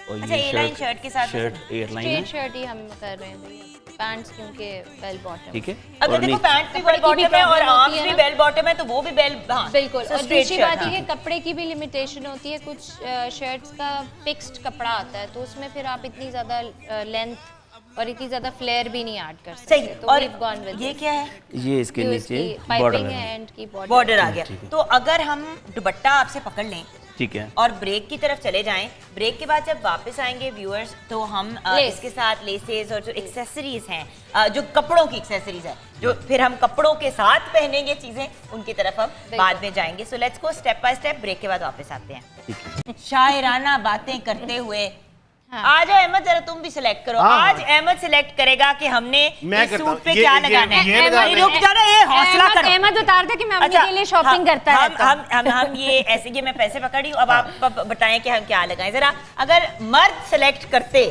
और अच्छा, ये A-line शर्ट के साथ शर्ट एयरलाइन है, स्ट्रेट शर्ट ही हम कर रहे हैं भैया, पैंट्स क्योंकि बेल बॉटम। ठीक है। अगर और देखो नीचे- पैंट भी कपड़े बेल की भी बॉटम है और problem आर्म्स होती है भी ना। बेल बॉटम है तो वो भी बेल, हाँ बिल्कुल, So और straight दूसरी shirt, बात हाँ। ये है कपड़े की भी लिमिटेशन होती है, कुछ शर्ट्स का फिक्स्ड कपड़ा आता है तो उसमें फिर आप इतनी ज्यादा लेंथ और इतनी ज्यादा फ्लेयर भी नहीं ऐड कर सकते। सही। तो और we've gone with ये this। क्या है? ये इसके जो नीचे इसकी बॉर्डर पाइपिंग है, है एंड की बॉर्डर आ गया। ठीक है। तो अगर हम दुपट्टा आपसे पकड़ लें ठीक है। और ब्रेक की तरफ चले जाएं, ब्रेक के बाद जब वापस आएंगे व्यूअर्स तो हम लेस। इसके साथ लेसेस और जो एक्सेसरीज हैं, जो कपड़ों की एक्सेसरीज है, जो फिर हम कपड़ों के साथ पहनेंगे चीजें, उनकी तरफ हम बाद में जाएंगे। So let's go step by step, break के बाद वापस आते हैं। शायराना बातें करते हुए आ जाओ अहमद, जरा तुम भी सिलेक्ट करो। हाँ, आज अहमद सिलेक्ट करेगा कि हमने मैं इस करता सूट हूँ। पे ये- क्या ये- लगाना है। ये लगाना है। रुक जाओ ना, ये हौसला करो। अहमद बता रहा था कि मैं अपने के लिए शॉपिंग करता हम रहता हूँ। हम ये ऐसे, ये मैं पैसे पकड़ी हूँ, अब आप बताएं कि हम क्या लगाएं जरा। अगर मर्द सेलेक्ट करते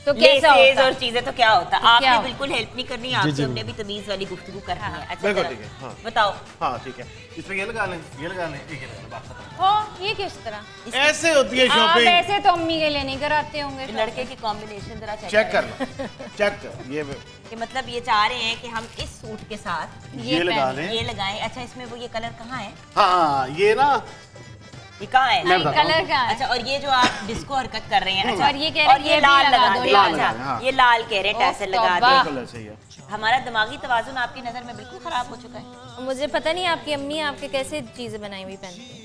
तो कैसा लेसेस होता? और चीजें तो क्या होता? तो आपने क्या बिल्कुल हेल्प नहीं करनी, आपसे हमने भी तमीज वाली गुफ्तगू करनी है। अच्छा बिल्कुल जरा ठीक है, हाँ। बताओ। हाँ ठीक है, इसमें ये लगा लें, ये लगा लें, ठीक है, बात खत्म। हो ये किस तरह? ऐसे होती है आप शॉपिंग। ऐसे तो अम्मी के लिए नहीं कराते होंगे। लड़के की कॉम्बिनेशन जरा चेक कर लो, चेक कर, ये कि मतलब ये चाह रहे हैं कि हम इस सूट के साथ ये लगा लें। ये लगाएं। अच्छा इसमें वो ये कलर कहाँ है? हाँ ये ना ये कहाँ है? मैं बताता हूँ। कलर का है। अच्छा, और ये जो आप डिस्को हरकत कर रहे हैं, अच्छा, और ये कह रहे हैं और ये ये भी लाल लगा लगा दो, दे, लाल अच्छा, लगा, हाँ। ये लाल कह रहे हैं, टैसल लगा तौबा। दे। बिल्कुल सही है। हमारा दिमागी तवाजुन आपकी नजर में बिल्कुल खराब हो चुका है। मुझे पता नहीं आपकी अम्मी आपके कैसे चीजें बनाई हुई पहनती है।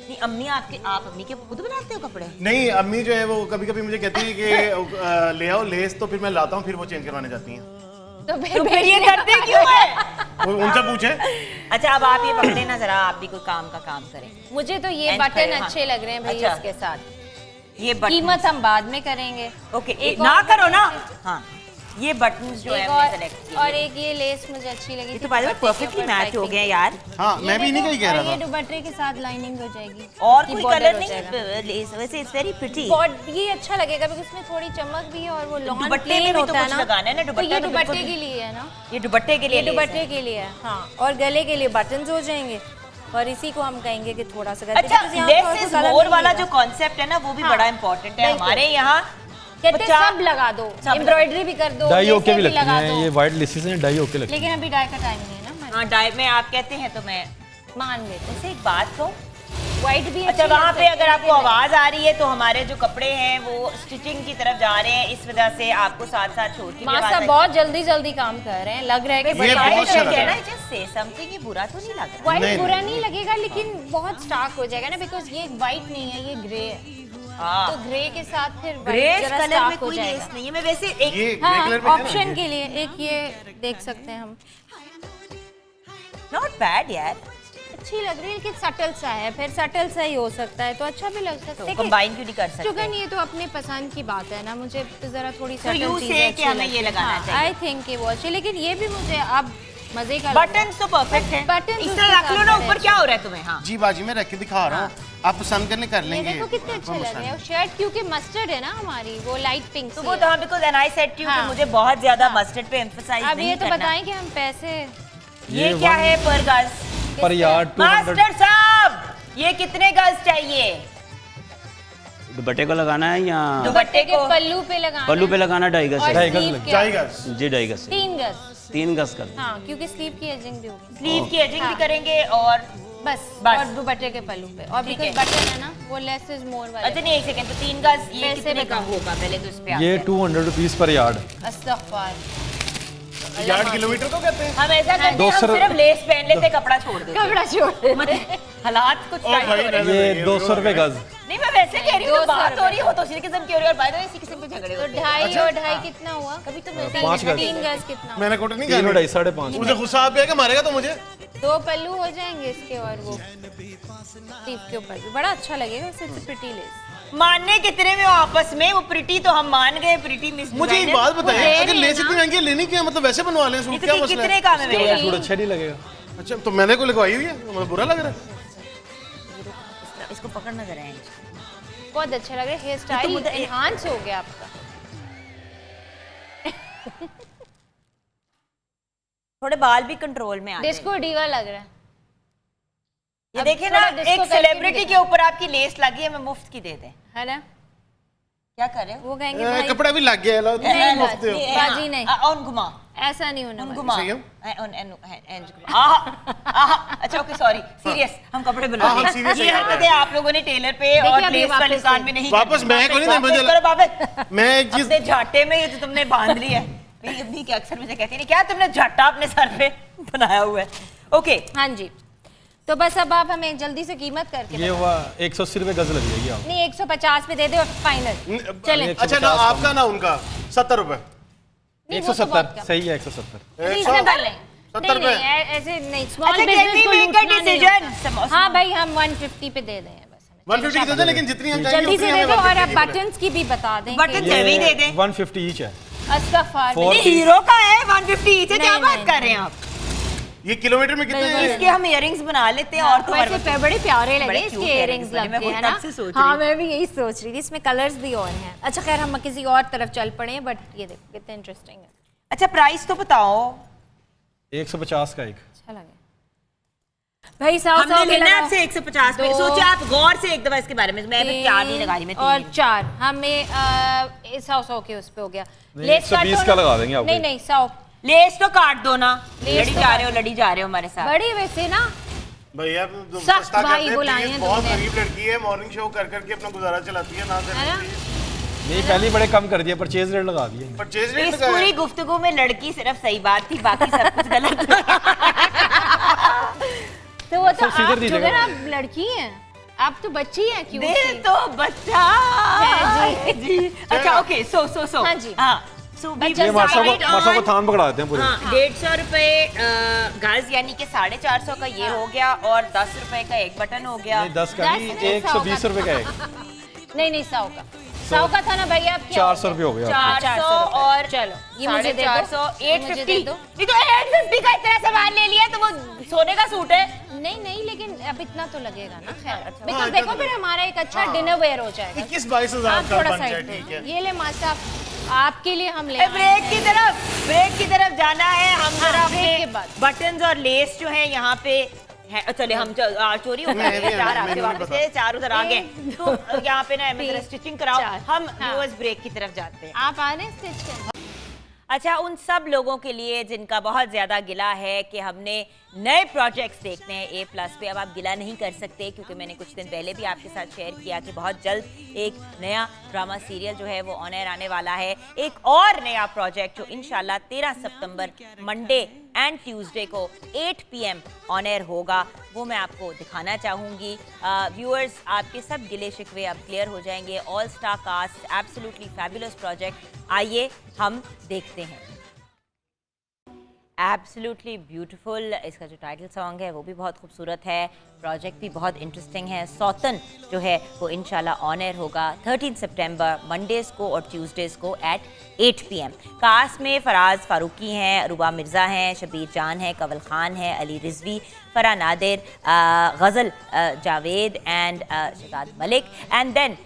नहीं अम्मी आपके, आप अम्मी के खुद बनाते हो कपड़े? नहीं, अम्मी जो है वो कभी कभी मुझे कहती है कि ले आओ लेस, तो फिर मैं लाता हूँ, फिर वो चेंज करवाने जाती हैं। तो तो फिर ये करते क्यों है? वो उनसे पूछे। अच्छा अब आप ये पकड़े ना जरा, आप भी कोई काम का काम करें। मुझे तो ये End बटन करें, हाँ। अच्छे लग रहे हैं भैया अच्छा। इसके साथ। ये बटन कीमत हम बाद में करेंगे। ओके एक ना और करो ना। हाँ ये बटन्स जो है एक हमने सेलेक्ट किए। और एक ये लेस मुझे अच्छी लगी ये थी, तो बाय द वे दुपट्टे के परफेक्टली ऊपर मैच हो पाइपिंग गए की। यार। हाँ मैं भी इन्हीं का ही कह रहा और ये था। दुपट्टे के साथ लाइनिंग हो जाएगी और इसकी कोई border कलर हो नहीं जाएगा। लेस वैसे इट्स वेरी प्रिटी। ये अच्छा लगेगा क्योंकि इसमें थोड़ी चमक भी है और वो लॉन दुपट्टे प्लेन में भी तो होता है कुछ ना, लगाना है ना, तो दुपट्टा ये तो दुपट्टे बिल्कुल- के लिए है ना, ये दुपट्टे के लिए ये लेस दुपट्टे है। के लिए है। हाँ, और गले के लिए बटन्स हो जाएंगे और इसी को हम कहेंगे कि थोड़ा सा गले, अच्छा because यहाँ पे और लेस कोई इज colour मोर नहीं वाला मिलेगा। जो कॉन्सेप्ट है ना वो भी हाँ, बड़ा इंपॉर्टेंट है बिल्कुल। हमारे यहाँ। कहते हैं 50 सब लगा दो, सब एम्ब्रॉयडरी भी कर दो, डाई लेसें ओके भी लगती लगा हैं, दो। ये वाइट लेसेस हैं, डाई ओके लगती हैं। लेकिन अभी डाई का टाइम नहीं है ना हमारे हाँ डाई में आप कहते हैं तो मैं मान लेते वैसे एक बात कहूँ। व्हाइट भी अच्छा अच्छी वहाँ लग पे सकती अगर है, आपको लेकिन आवाज आ रही है तो हमारे जो कपड़े हैं वो स्टिचिंग की तरफ जा रहे हैं, इस वजह से आपको साथ साथ छोड़ की भी आवाज मास्टर आई। बहुत जल्दी जल्दी काम कर रहे हैं, लग रहा है कि ये बता बहुत रहे अच्छा हैं। लग रहा है। ना just say something, ये बुरा तो नहीं लग रहा। व्हाइट नहीं, बुरा नहीं। नहीं लगेगा लेकिन बहुत स्टार्क हो जाएगा ना, बिकॉज ये व्हाइट नहीं है, ये ग्रे है। हाँ तो ग्रे के साथ फिर ग्रे white जरा कलर में stark हो कोई लेस जाएगा। नहीं है। मैं वैसे एक ये ग्रे हाँ, कलर में है ना, ऑप्शन ये। के लिए एक ये देख सकते हैं हम, नॉट बैड यार, अच्छी लग रही है लेकिन सटल सा है, फिर सटल सा ही हो सकता है तो अच्छा भी लग सकता तो है। कंबाइन क्यों नहीं कर सकते? चुगन ये तो अपने पसंद की बात है ना, मुझे तो जरा थोड़ी So you say कि हमें ये लगाना चाहिए। आई थिंक कि वो अच्छी, लेकिन ये भी मुझे अब मजे का बटन तो परफेक्ट है। Buttons इस उसके तरह रख साथ लो ना बड़े ऊपर, क्या हो रहा है तुम्हें? हाँ जी बाजी में रख के दिखा रहा हूँ, आप पसंद करने कर ये लेंगे। देखो कितने अच्छे लग रहे हैं। शर्ट क्योंकि मस्टर्ड है ना हमारी, वो लाइट पिंक तो वो तो हाँ because and I said to you कि हाँ। मुझे बहुत ज्यादा मस्टर्ड पे एम्फसाइज अब नहीं ये तो करना। बताएं कि हम पैसे ये क्या है पर गज? पर यार 200 मास्टर साहब ये कितने गज चाहिए? दुपट्टे को लगाना है या दुपट्टे के को पल्लू पे लगाना पल्लू पे लगाना 2.5 गज और से? ढाई गज स्लीव लग के जाएगा। जी 2.5 गज से 3 गज, 3 गज कर हाँ क्योंकि स्लीव की एजिंग भी होगी स्लीव की एजिंग भी हाँ। करेंगे और बस बस। और दुपट्टे के पल्लू पे, और ठीक बिकॉज है। बटन है ना वो लेस इज मोर वाले। अच्छा नहीं एक सेकंड, तो 3 गज ये पैसे कितने का बताओ। होगा पहले तो इस पे ये आते हैं। 200 रुपीस पर यार्ड। अस्तगफुर, यार्ड किलोमीटर को कहते हैं। हम ऐसा करते हैं, 200 हम सिर्फ लेस पहन लेते कपड़ा छोड़ देते हैं। कपड़ा छोड़ मतलब हालात कुछ ओ टाइट भाई, हो रहे हैं। नहीं, ये 200 रुपए गज। नहीं मैं वैसे कह रही हूँ, 200 बात हो रही रुपए। हो तो उसी किस्म की हो रही है और बाय द वे इसी किस्म के झगड़े तो होते हैं। 2.5 और 2.5 कितना हुआ? कभी तो 5 गज। 3 गज कितना हुआ? मैंने कोट नहीं 3 और कहा। 2.5 5.5। मुझे गुस्सा आ गया कि मारेगा तो मुझे। 2 पल्लू हो जाएंगे इसके और वो स्लीव के ऊपर भी बड़ा अच्छा लगेगा, सिर्फ प्रिटी लेस। मानने कितने में हो आपस में? वो प्रिटी तो हम मान गए, प्रिटी मिस मुझे एक बात वो बताइए, रेयर अगर है लेस ना। इतनी महंगी है, लेनी क्या है? मतलब वैसे बनवा लें सूट, क्या मसला कितने है? का में मिलेगा? सूट अच्छा नहीं लगेगा। अच्छा तो मैंने को लगवाई हुई है, मुझे बुरा लग रहा है। इसको पकड़ना जरा है। बहुत अच्छा लग रहा है, हेयर स्टाइल मुझे- एनहांस हो गया आपका। थोड़े बाल भी कंट्रोल में आ गए। डिस्को डीवा लग रहा है। ये अब देखिए थोड़ा ना, डिस्को एक करके सेलिब्रिटी भी के ऊपर आपकी लेस लगी है, मैं मुफ्त की दे दें। है ना, क्या कर रहे हो? वो कहेंगे भाई कपड़ा भी लग गया है, लो, नहीं, मुफ्त हो। नहीं। बाजी नहीं। ऑन घुमा, ऐसा नहीं होना ऑन चाहिए। घुमा। सही है? अच्छा ओके सॉरी, सीरियस हम कपड़े बना हाँ, रहे हैं। serious ये है। हरकतें आप लोगों ने टेलर पे देखिए, और अभी लेस वापस वाली दुकान से। में नहीं वापस करनी। मैं को नहीं, वापस मुझे- करो वापस। मैं एक चीज अपने झाटे में ये जो तुमने बांध ली है, मेरी अम्मी के अक्सर मुझे कहती है क्या तुमने झाटा अपने सर पे बनाया हुआ है। ओके हाँ जी, तो बस अब आप हमें जल्दी से कीमत करके ये बताओ। हुआ 180 रुपए गज लग जाएगी आप। नहीं 150 पे दे दे और फाइनल चलें। अच्छा ना, आपका ना उनका 70 रुपए। नहीं, वो तो बहुत 170 कम। सही है 170। रीजनेबल है। 70 नहीं, रुपए। ऐसे नहीं, स्मॉल अच्छा बिजनेस कैन वी को मेक अ लूटना नहीं डिसीजन? होता। हाँ भाई हम 150 पे दे दें बस हमें। 150 की दे दे, लेकिन जितनी हम चाहेंगे जल्दी से उतनी दे हमें दो और 150 अब की पड़े। बटन्स की भी बता दें। बटन से भी दे दें। 150 ईच है। अस्तगफुर। Four- नहीं हीरो का है 150 से, क्या नहीं, बात नहीं, कर रहे हैं आप? ये किलोमीटर में कितने हैं? इसके हम इयररिंग्स बना लेते हैं और तो वैसे बड़े प्यारे लगे बड़े इसके cute इयरिंग्स earrings बने, मैं लगते वो हैं तब ना। से सोच हाँ रही मैं भी यही सोच रही थी, इसमें कलर्स भी और हैं। अच्छा खैर हम किसी और तरफ चल पड़े हैं, बट ये देखो कितना इंटरेस्टिंग है, अच्छा प्राइस तो बताओ। 150 का एक। अच्छा लगे भाई। 100 हमने के लेना है लगाओ। आपसे 150 पे। दो, सोचिए आप गौर से एक दफा इसके बारे में, मैं भी 4 नहीं लगा रही, मैं 3 और 4 हमें 100 के उस पे हो गया। नहीं, लेस 120 काटो का ना। लगा देंगे आपको। नहीं नहीं 100 लेस तो काट दो ना। लेस लड़ी तो जा काट- रहे हो, लड़ी जा रहे हो हमारे साथ। बड़ी वैसे ना भैया सख्त सस्ता भाई करते हैं, बुलाए please, हैं बहुत तुमने। गरीब लड़की है, मॉर्निंग शो कर करके अपना गुजारा चलाती है ना। है ना। नहीं पहले बड़े कम कर दिए, परचेज रेट लगा दिए। परचेज इस रेट पूरी गुफ्तगू में लड़की सिर्फ सही बात थी, बाकी सब कुछ गलत था। तो वो तो सब सीधे आप दीजिएगा। जुगर, आप लड़की हैं, आप तो बच्ची हैं क्यों? दे तो बच्चा है जी। अच्छा ओके सो हाँ जी। हाँ सो बच्चा ये मार्शल को थान पकड़ा देते हैं पूरे। हाँ 150 रुपए गज यानी कि 450 का ये हो गया, और 10 रुपए का एक बटन हो गया। नहीं 10 का नहीं, 120 रुपए का एक। नहीं नहीं 100 का। 100 का था ना भाई, आप क्या 400 रुपये हो गया आपके। 400 और चलो ये मुझे दे दो, 450, ये मुझे 850। दे दो। ये तो 850 का इतना सामान ले लिया तो वो सोने का सूट है। नहीं नहीं, लेकिन अब इतना तो लगेगा ना। खैर हाँ, बिकॉज देखो फिर हमारा एक अच्छा डिनर वेयर हो जाएगा। 21-22 हज़ार आप का थोड़ा बन जाए, साइड ठीक है। ये ले मास्टर, आपके लिए हम ले ब्रेक की तरफ जाना है हम जरा हाँ, अपने break के बाद। बटन्स और लेस जो है यहाँ पे है। चले हम चोरी हो गए, 4 आपके वापस से 4 उधर आ गए, तो यहाँ पे ना मैं स्टिचिंग कराओ। 4, हम हाँ। व्यूअर्स ब्रेक की तरफ जाते हैं। आप आ रहे हैं स्टिच करने? अच्छा, उन सब लोगों के लिए जिनका बहुत ज़्यादा गिला है कि हमने नए प्रोजेक्ट्स देखने हैं A+ पे, अब आप गिला नहीं कर सकते क्योंकि मैंने कुछ दिन पहले भी आपके साथ शेयर किया कि बहुत जल्द एक नया ड्रामा सीरियल जो है वो ऑन एयर आने वाला है। एक और नया प्रोजेक्ट जो इंशाल्लाह 13 सितंबर मंडे एंड ट्यूसडे को 8 PM ऑन एयर होगा, वो मैं आपको दिखाना चाहूँगी। व्यूअर्स, आपके सब गिले शिकवे अब क्लियर हो जाएंगे। All star cast, absolutely fabulous project. आइए हम देखते हैं। एब्सोल्युटली ब्यूटीफुल, इसका जो टाइटल सॉन्ग है वो भी बहुत खूबसूरत है, प्रोजेक्ट भी बहुत इंटरेस्टिंग है। सौतन जो है वो इंशाल्लाह ऑन एयर होगा 13 सितंबर मंडेज़ को और ट्यूसडेज़ को एट 8 PM। कास्ट में फराज फारूकी हैं, रुबा मिर्ज़ा हैं, शबीर जान है, कंवल खान है, Ali Rizvi, Farah Nadir, Ghazal Javed and Shahzad Malik. And then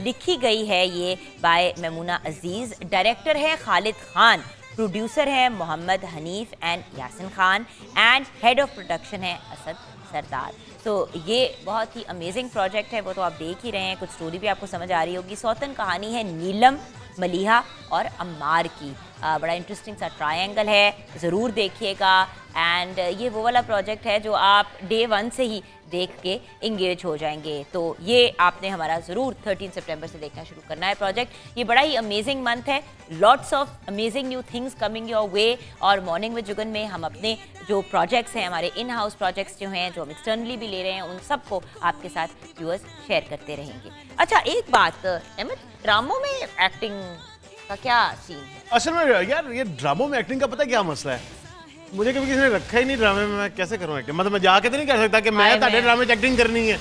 लिखी गई है ये बाय मेमूना अजीज़, डायरेक्टर है खालिद खान, प्रोड्यूसर है Mohammad Hanif and Yasin Khan, and head of production है असद सरदार। तो ये बहुत ही अमेजिंग प्रोजेक्ट है, वो तो आप देख ही रहे हैं, कुछ स्टोरी भी आपको समझ आ रही होगी। सौतन कहानी है नीलम, मलिहा और अम्मार की। बड़ा इंटरेस्टिंग सा ट्रायंगल है, ज़रूर देखिएगा। एंड ये वो वाला प्रोजेक्ट है जो आप डे 1 से ही देख के इंगेज हो जाएंगे। तो ये आपने हमारा ज़रूर 13 सितंबर से देखना शुरू करना है प्रोजेक्ट। ये बड़ा ही अमेजिंग मंथ है, lots of amazing new things coming your way. और मॉर्निंग विद जुगन में हम अपने जो प्रोजेक्ट्स हैं, हमारे इन हाउस प्रोजेक्ट्स जो हैं, जो हम एक्सटर्नली भी ले रहे हैं, उन सबको आपके साथ व्यूअर्स शेयर करते रहेंगे। अच्छा, एक बात अहमद, ड्रामों में एक्टिंग का क्या सीन है? असल में यार ये ड्रामों में एक्टिंग का पता क्या मसला है, मुझे कभी किसी ने रखा ही नहीं ड्रामे में, मैं कैसे करूं एक्टिंग? मतलब मैं जाके तो नहीं कर सकता कि मैं ताड़े ड्रामे में एक्टिंग करनी है।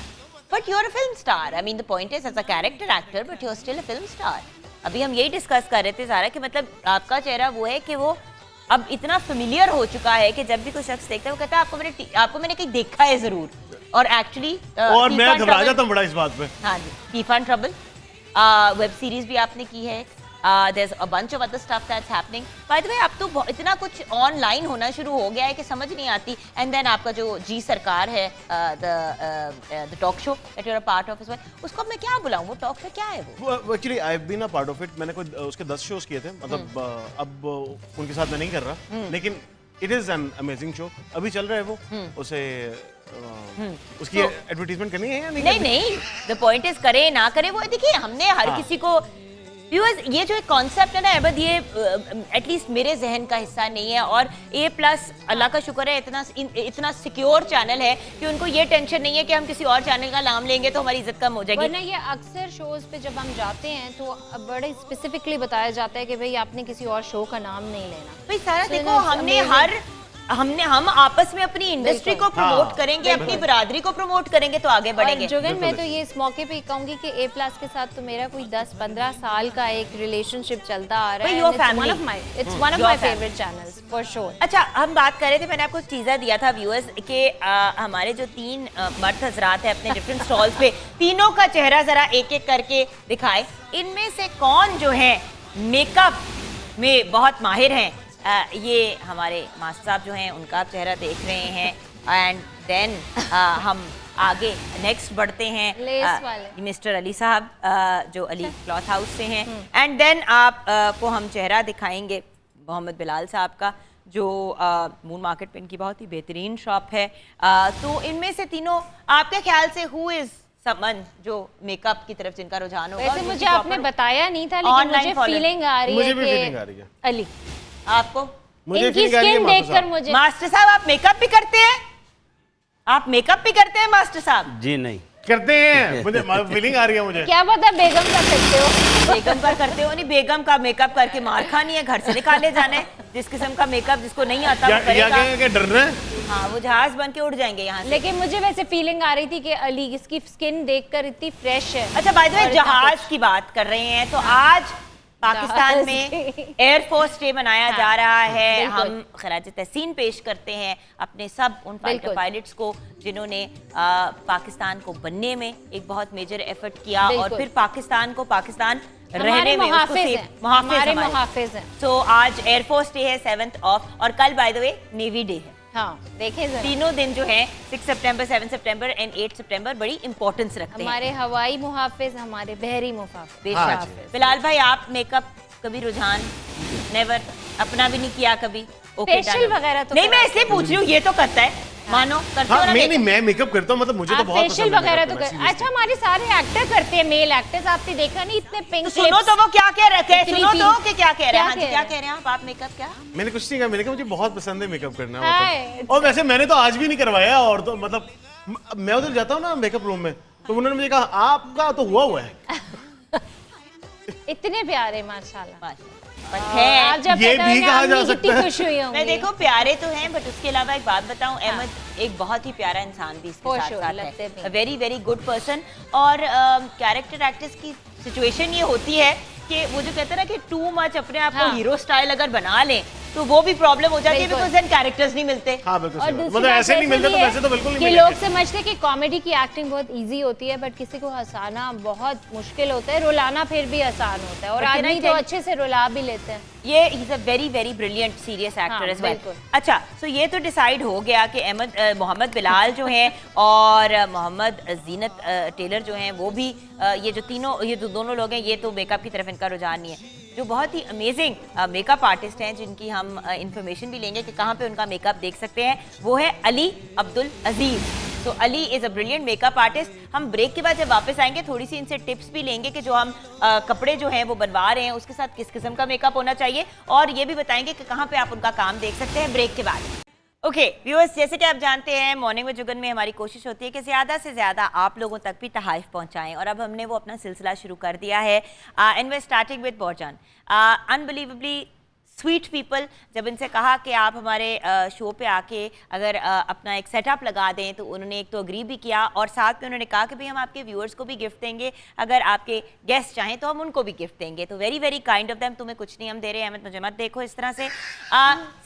But you're a film star. I mean, the point is, as a character actor, but you're still a film star. अभी हम यही डिस्कस कर रहे थे सारा कि मतलब आपका चेहरा वो है कि वो अब इतना फेमिलियर हो चुका है कि जब भी कोई शख्स देखता है वो कहता है आपको मैंने कहीं देखा है जरूर। और एक्चुअली और मैं घबरा जाता हूं बड़ा इस बात पे। हाँ जी, Thief and Trouble web series भी आपने की है। there's a bunch of other stuff that's happening. By the way, अब तो इतना कुछ ऑनलाइन होना शुरू हो गया है कि समझ नहीं आती। एंड देन आपका जो जी सरकार है, the talk show that you're a part of as well, उसको अब मैं क्या बुलाऊं? वो टॉक शो क्या है वो? Actually I have been a part of it. मैंने कोई उसके 10 शोज किए थे, मतलब अब उनके साथ मैं नहीं कर रहा, लेकिन it is an amazing show, अभी चल रहा है वो। उसे उसकी एडवर्टाइजमेंट करनी है या नहीं? नहीं, द पॉइंट इज करे ना करे वो देखिए, हमने हर किसी को व्यूअर्स, ये जो एक कॉन्सेप्ट है ना अहमद, ये एटलीस्ट मेरे जहन का हिस्सा नहीं है। और A+ अल्लाह का शुक्र है इतना सिक्योर चैनल है कि उनको ये टेंशन नहीं है कि हम किसी और चैनल का नाम लेंगे तो हमारी इज्जत कम हो जाएगी। वरना ये अक्सर शोज पे जब हम जाते हैं तो बड़े स्पेसिफिकली बताया जाता है कि भाई आपने किसी और शो का नाम नहीं लेना। भाई सारा So, देखो, हम आपस में अपनी इंडस्ट्री को प्रमोट करेंगे, अपनी बिरादरी को प्रमोट करेंगे तो आगे बढ़ेंगे। और जुगन, मैं तो ये इस मौके पे कहूंगी कि A+ के साथ तो मेरा कोई 10-15 साल का एक रिलेशनशिप चलता आ रहा है। It's one of my favorite channels for sure. अच्छा, हम बात कर रहे थे, मैंने आपको टीजर दिया था व्यूअर्स के हमारे जो 3 मर्द हजरात हैं अपने डिफरेंट स्टॉल्स पे, तीनों का चेहरा जरा एक एक करके दिखाए। इनमें से कौन जो है मेकअप में बहुत माहिर हैं? ये हमारे मास्टर साहब जो हैं, उनका आप चेहरा देख रहे हैं। एंड देन हम आगे नेक्स्ट बढ़ते हैं, मिस्टर अली साहब जो अली क्लॉथ हाउस से हैं। एंड देन आप को हम चेहरा दिखाएंगे मोहम्मद बिलाल साहब का, जो मून मार्केट पे इनकी बहुत ही बेहतरीन शॉप है। तो इनमें से तीनों आपके ख्याल से हु इज समन जो मेकअप की तरफ जिनका रुझान होगा? वैसे मुझे आपने बताया नहीं था, लेकिन मुझे फीलिंग आ रही है। मुझे भी फीलिंग आ रही है। अली, आपको? मुझे इनकी स्किन देखकर मुझे। मास्टर साहब, आप मेकअप भी करते हैं? आप मेकअप भी करते हैं मास्टर साहब? जी नहीं करते हैं, मुझे फीलिंग आ रही है मुझे। क्या पता बेगम कर सकते हो? बेगम पर करते हो? नहीं, बेगम का मेकअप करके मार खानी है, घर से निकाले जाना है। जिस किस्म का मेकअप जिसको नहीं आता वो करेगा। क्या डरना है? हाँ, वो जहाज बन के उड़ जाएंगे यहाँ से। लेकिन मुझे वैसे फीलिंग आ रही थी कि अली इसकी स्किन देखकर इतनी फ्रेश है। अच्छा, बाय द वे जहाज की बात कर रहे हैं तो आज पाकिस्तान में एयरफोर्स डे मनाया जा रहा है। हम खराज तहसीन पेश करते हैं अपने सब उन फाइटर पायलट्स को जिन्होंने पाकिस्तान को बनने में एक बहुत मेजर एफर्ट किया और फिर पाकिस्तान को पाकिस्तान रहने में मुहाफिज हैं। तो आज एयरफोर्स डे है 7th ऑफ, और कल bye the way navy day है। हाँ, देखें तीनों दिन जो है 6 सितंबर, 7 सितंबर एंड 8 सितंबर बड़ी इंपॉर्टेंस रखते हैं। हमारे हवाई मुहाफिज, हमारे बहरी मुहाफिज। फिलहाल भाई आप मेकअप कभी रुझान नेवर अपना भी नहीं किया कभी? फेशियल वगैरह तो नहीं, मैं इसलिए पूछ रही हूँ, ये तो करता है मानो करते हो ना? मैं मेकअप करता हूँ, मतलब मुझे तो बहुत फेशियल वगैरह तो अच्छा हमारे सारे एक्टर करते हैं, मेल एक्टर्स। आपने देखा नहीं इतने पिंक? सुनो तो वो क्या कह रहे थे, सुनो तो कि क्या कह रहे हैं। हाँ जी, क्या कह रहे हैं आप मेकअप? क्या मैंने कुछ नहीं कहा, मैंने कहा मुझे बहुत पसंद है मेकअप करना। मतलब और वैसे मैंने तो आज भी नहीं करवाया, और तो मतलब मैं उधर जाता हूँ ना मेकअप रूम में, तो उन्होंने मुझे कहा आपका तो हुआ है। इतने प्यारे माशाल्लाह। आप जब ये भी कहा जा सकता है। खुश हुई होंगी। मैं देखो प्यारे तो हैं, बट उसके अलावा एक बात बताऊं, अहमद एक बहुत ही प्यारा इंसान भी इसके साथ साथ है, वेरी वेरी गुड पर्सन। और कैरेक्टर एक्टर्स की सिचुएशन ये होती है कि वो जो कहते हैं ना कि टू मच अपने आप को हीरो स्टाइल अगर बना लें तो वो भी प्रॉब्लम हो जाती है, बिकॉज़ देन कैरेक्टर्स नहीं मिलते। हाँ, बिल्कुल और मतलब ऐसे नहीं मिलते तो वैसे तो बिल्कुल नहीं मिलते। लोग समझते हैं कि कॉमेडी की एक्टिंग बहुत इजी होती है, बट किसी को हंसाना बहुत मुश्किल होता है, रुलाना फिर भी आसान होता है, और आदमी तो अच्छे से रुला भी लेते हैं। ये is a very very brilliant serious actor as well. अच्छा, सो ये तो डिसाइड हो गया कि मोहम्मद बिलाल जो हैं और मोहम्मद जीनत टेलर जो हैं वो भी ये जो दोनों लोग हैं, ये तो मेकअप की तरफ इनका रुझान नहीं है। जो बहुत ही अमेजिंग मेकअप आर्टिस्ट हैं जिनकी हम इंफॉर्मेशन भी लेंगे कि कहाँ पे उनका मेकअप देख सकते हैं, वो है अली अब्दुल अजीज। तो Ali is a brilliant makeup artist. हम ब्रेक के बाद जब वापस आएंगे थोड़ी सी इनसे टिप्स भी लेंगे कि जो हम कपड़े जो हैं वो बनवा रहे हैं उसके साथ किस किस्म का मेकअप होना चाहिए, और ये भी बताएंगे कि कहाँ पे आप उनका काम देख सकते हैं ब्रेक के बाद। ओके व्यूअर्स, जैसे कि आप जानते हैं मॉर्निंग विद जुगन में हमारी कोशिश होती है कि ज़्यादा से ज़्यादा आप लोगों तक भी तहाइफ पहुंचाएं, और अब हमने वो अपना सिलसिला शुरू कर दिया है। And we starting with Borjan, unbelievably sweet people. जब इनसे कहा कि आप हमारे शो पे आके अगर अपना एक सेटअप लगा दें तो उन्होंने एक तो अग्री भी किया, और साथ में उन्होंने कहा कि भाई हम आपके व्यूअर्स को भी गिफ्ट देंगे, अगर आपके गेस्ट चाहें तो हम उनको भी गिफ्ट देंगे। तो very very kind of them. तुम्हें कुछ नहीं हम दे रहे हैं, अहमद मुझे मत देखो इस तरह से।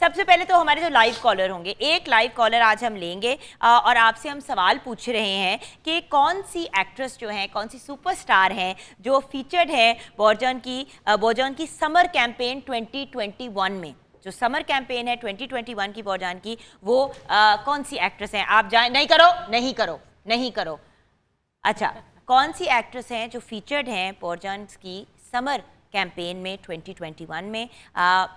सबसे पहले तो हमारे जो लाइव कॉलर होंगे, एक लाइव कॉलर आज हम लेंगे और आपसे हम सवाल पूछ रहे हैं कि कौन सी एक्ट्रेस जो हैं, कौन सी सुपरस्टार हैं जो फीचर्ड है बोरजान की समर कैंपेन 2021 में। जो समर कैंपेन है 2021 की बोरजान की, वो कौन सी एक्ट्रेस हैं? आप जाए नहीं करो। अच्छा, कौन सी एक्ट्रेस हैं जो फीचर्ड हैं बोरजान की समर कैंपेन में 2021 में?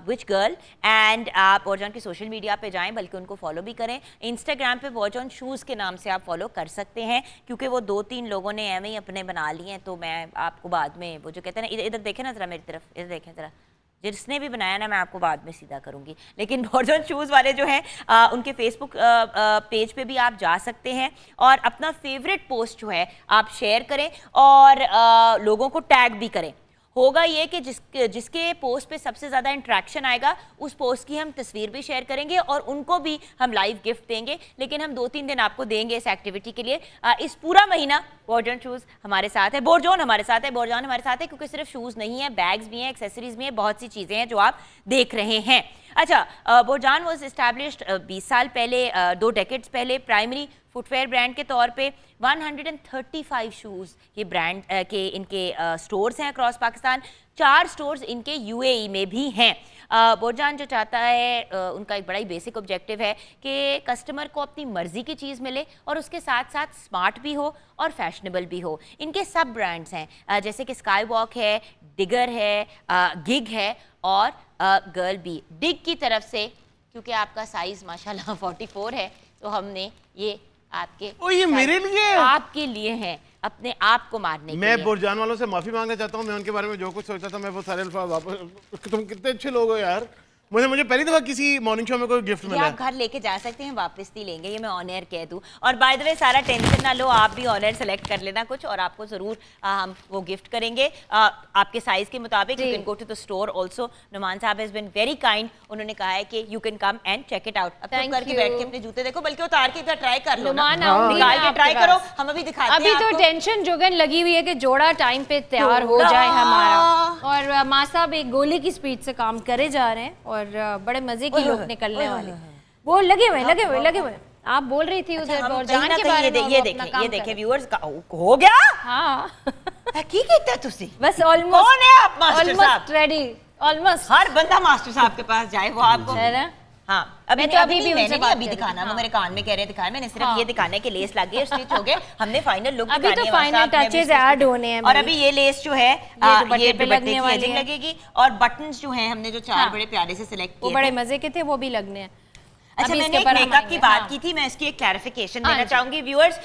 विच गर्ल? एंड आप बोरजान की सोशल मीडिया पे जाएं, बल्कि उनको फॉलो भी करें। इंस्टाग्राम पे बोरजान शूज़ के नाम से आप फॉलो कर सकते हैं, क्योंकि वो 2-3 लोगों ने एवं ही अपने बना लिए हैं। तो मैं आपको बाद में वो जो कहते हैं ना, इधर देखें ना ज़रा मेरी तरफ, इधर देखें ज़रा, जिसने भी बनाया ना मैं आपको बाद में सीधा करूंगी। लेकिन बोरजान शूज़ वाले जो हैं उनके फेसबुक पेज पे भी आप जा सकते हैं और अपना फेवरेट पोस्ट जो है आप शेयर करें और लोगों को टैग भी करें। होगा ये कि जिसके पोस्ट पे सबसे ज़्यादा इंट्रैक्शन आएगा उस पोस्ट की हम तस्वीर भी शेयर करेंगे और उनको भी हम लाइव गिफ्ट देंगे। लेकिन हम 2-3 दिन आपको देंगे इस एक्टिविटी के लिए। इस पूरा महीना बोरजान शूज़ हमारे साथ है, बोरजान हमारे साथ है, क्योंकि सिर्फ शूज़ नहीं है, बैग्स भी हैं, एक्सेसरीज भी हैं, बहुत सी चीज़ें हैं जो आप देख रहे हैं। अच्छा, बोरजान वॉज इस्टेब्लिश्ड 20 साल पहले, 2 डेकेड्स पहले, प्राइमरी फुटवेयर ब्रांड के तौर पे। 135 शूज़ ये ब्रांड के इनके स्टोर्स हैं अक्रॉस पाकिस्तान। 4 स्टोर्स इनके यूएई में भी हैं। बोरजान जो चाहता है, उनका एक बड़ा ही बेसिक ऑब्जेक्टिव है कि कस्टमर को अपनी मर्जी की चीज़ मिले और उसके साथ साथ स्मार्ट भी हो और फैशनेबल भी हो। इनके सब ब्रांड्स हैं, जैसे कि स्काई वॉक है, डिगर है, गिग है और गर्ल बी। डिग की तरफ से, क्योंकि आपका साइज़ माशाल्लाह 44 है, तो हमने ये आपके ये मेरे लिए आपके लिए हैं, अपने आप को मारने के लिए। मैं बोरजान वालों से माफी मांगना चाहता हूँ। मैं उनके बारे में जो कुछ सोचा था मैं वो सारे अल्फाज वापस। तुम कितने अच्छे लोग हो यार, मुझे पहली दफा किसी मॉर्निंग शो में कोई गिफ्ट ये मिला आप घर लेके जा सकते हैं, वापस नहीं लेंगे, ये मैं ऑन एयर कह दूं। और बाय द वे सारा टेंशन ना लो, आप भी ऑन एयर सेलेक्ट कर लेना कुछ और आपको जरूर हम वो गिफ्ट करेंगे आपके साइज के मुताबिक। You can go to the store also. Numan साहब हैज बीन वेरी काइंड, उन्होंने कहा है कि you can come and check it out. अब तो करके बैठ के अपने जूते देखो, बल्कि उतार के इधर ट्राई कर लो ना, निकाल के ट्राई करो, हम अभी दिखाते हैं। अभी तो टेंशन जुगन लगी हुई है कि जोड़ा टाइम पे तैयार हो जाए हमारा, और माँ साहब एक गोले की स्पीड से काम करे जा रहे हैं और बड़े मजे की लोग निकलने वाले, वो लगे हुए। आप बोल रही थी उधर बोरजान के बारे में। ये देखें व्यूअर्स, हो गया। हाँ की कीता तुसी बस ऑलमोस्ट। कौन है आप मास्टर साहब? Almost ready, almost. हर बंदा मास्टर साहब के पास जाए, वो आपको है ना? हाँ अभी तो अभी भी मैंने उनसे नहीं बात अभी कर दिखाना, रही, वो मेरे कान में कह रहे दिखाया, मैंने सिर्फ हाँ। ये दिखाने के लेस लग गए, स्टिच हो गए, हमने फाइनल लुक अभी तो फाइनल टचेस ऐड होने हैं। और अभी ये लेस जो है ये पे लगने वाली एजिंग है। लगेगी, और बटन्स जो हैं हमने जो चार बड़े प्यारे से सिलेक्ट वो किए बड़े थे। मजे के थे, वो भी लगने हैं। अच्छा, अभी मैंने इसके ऊपर हम मेकअप की आएंगे, बात हाँ। की थी, मैं इसकी एक क्लैरिफिकेशन हाँ देना जी। चाहूंगी व्यूअर्स,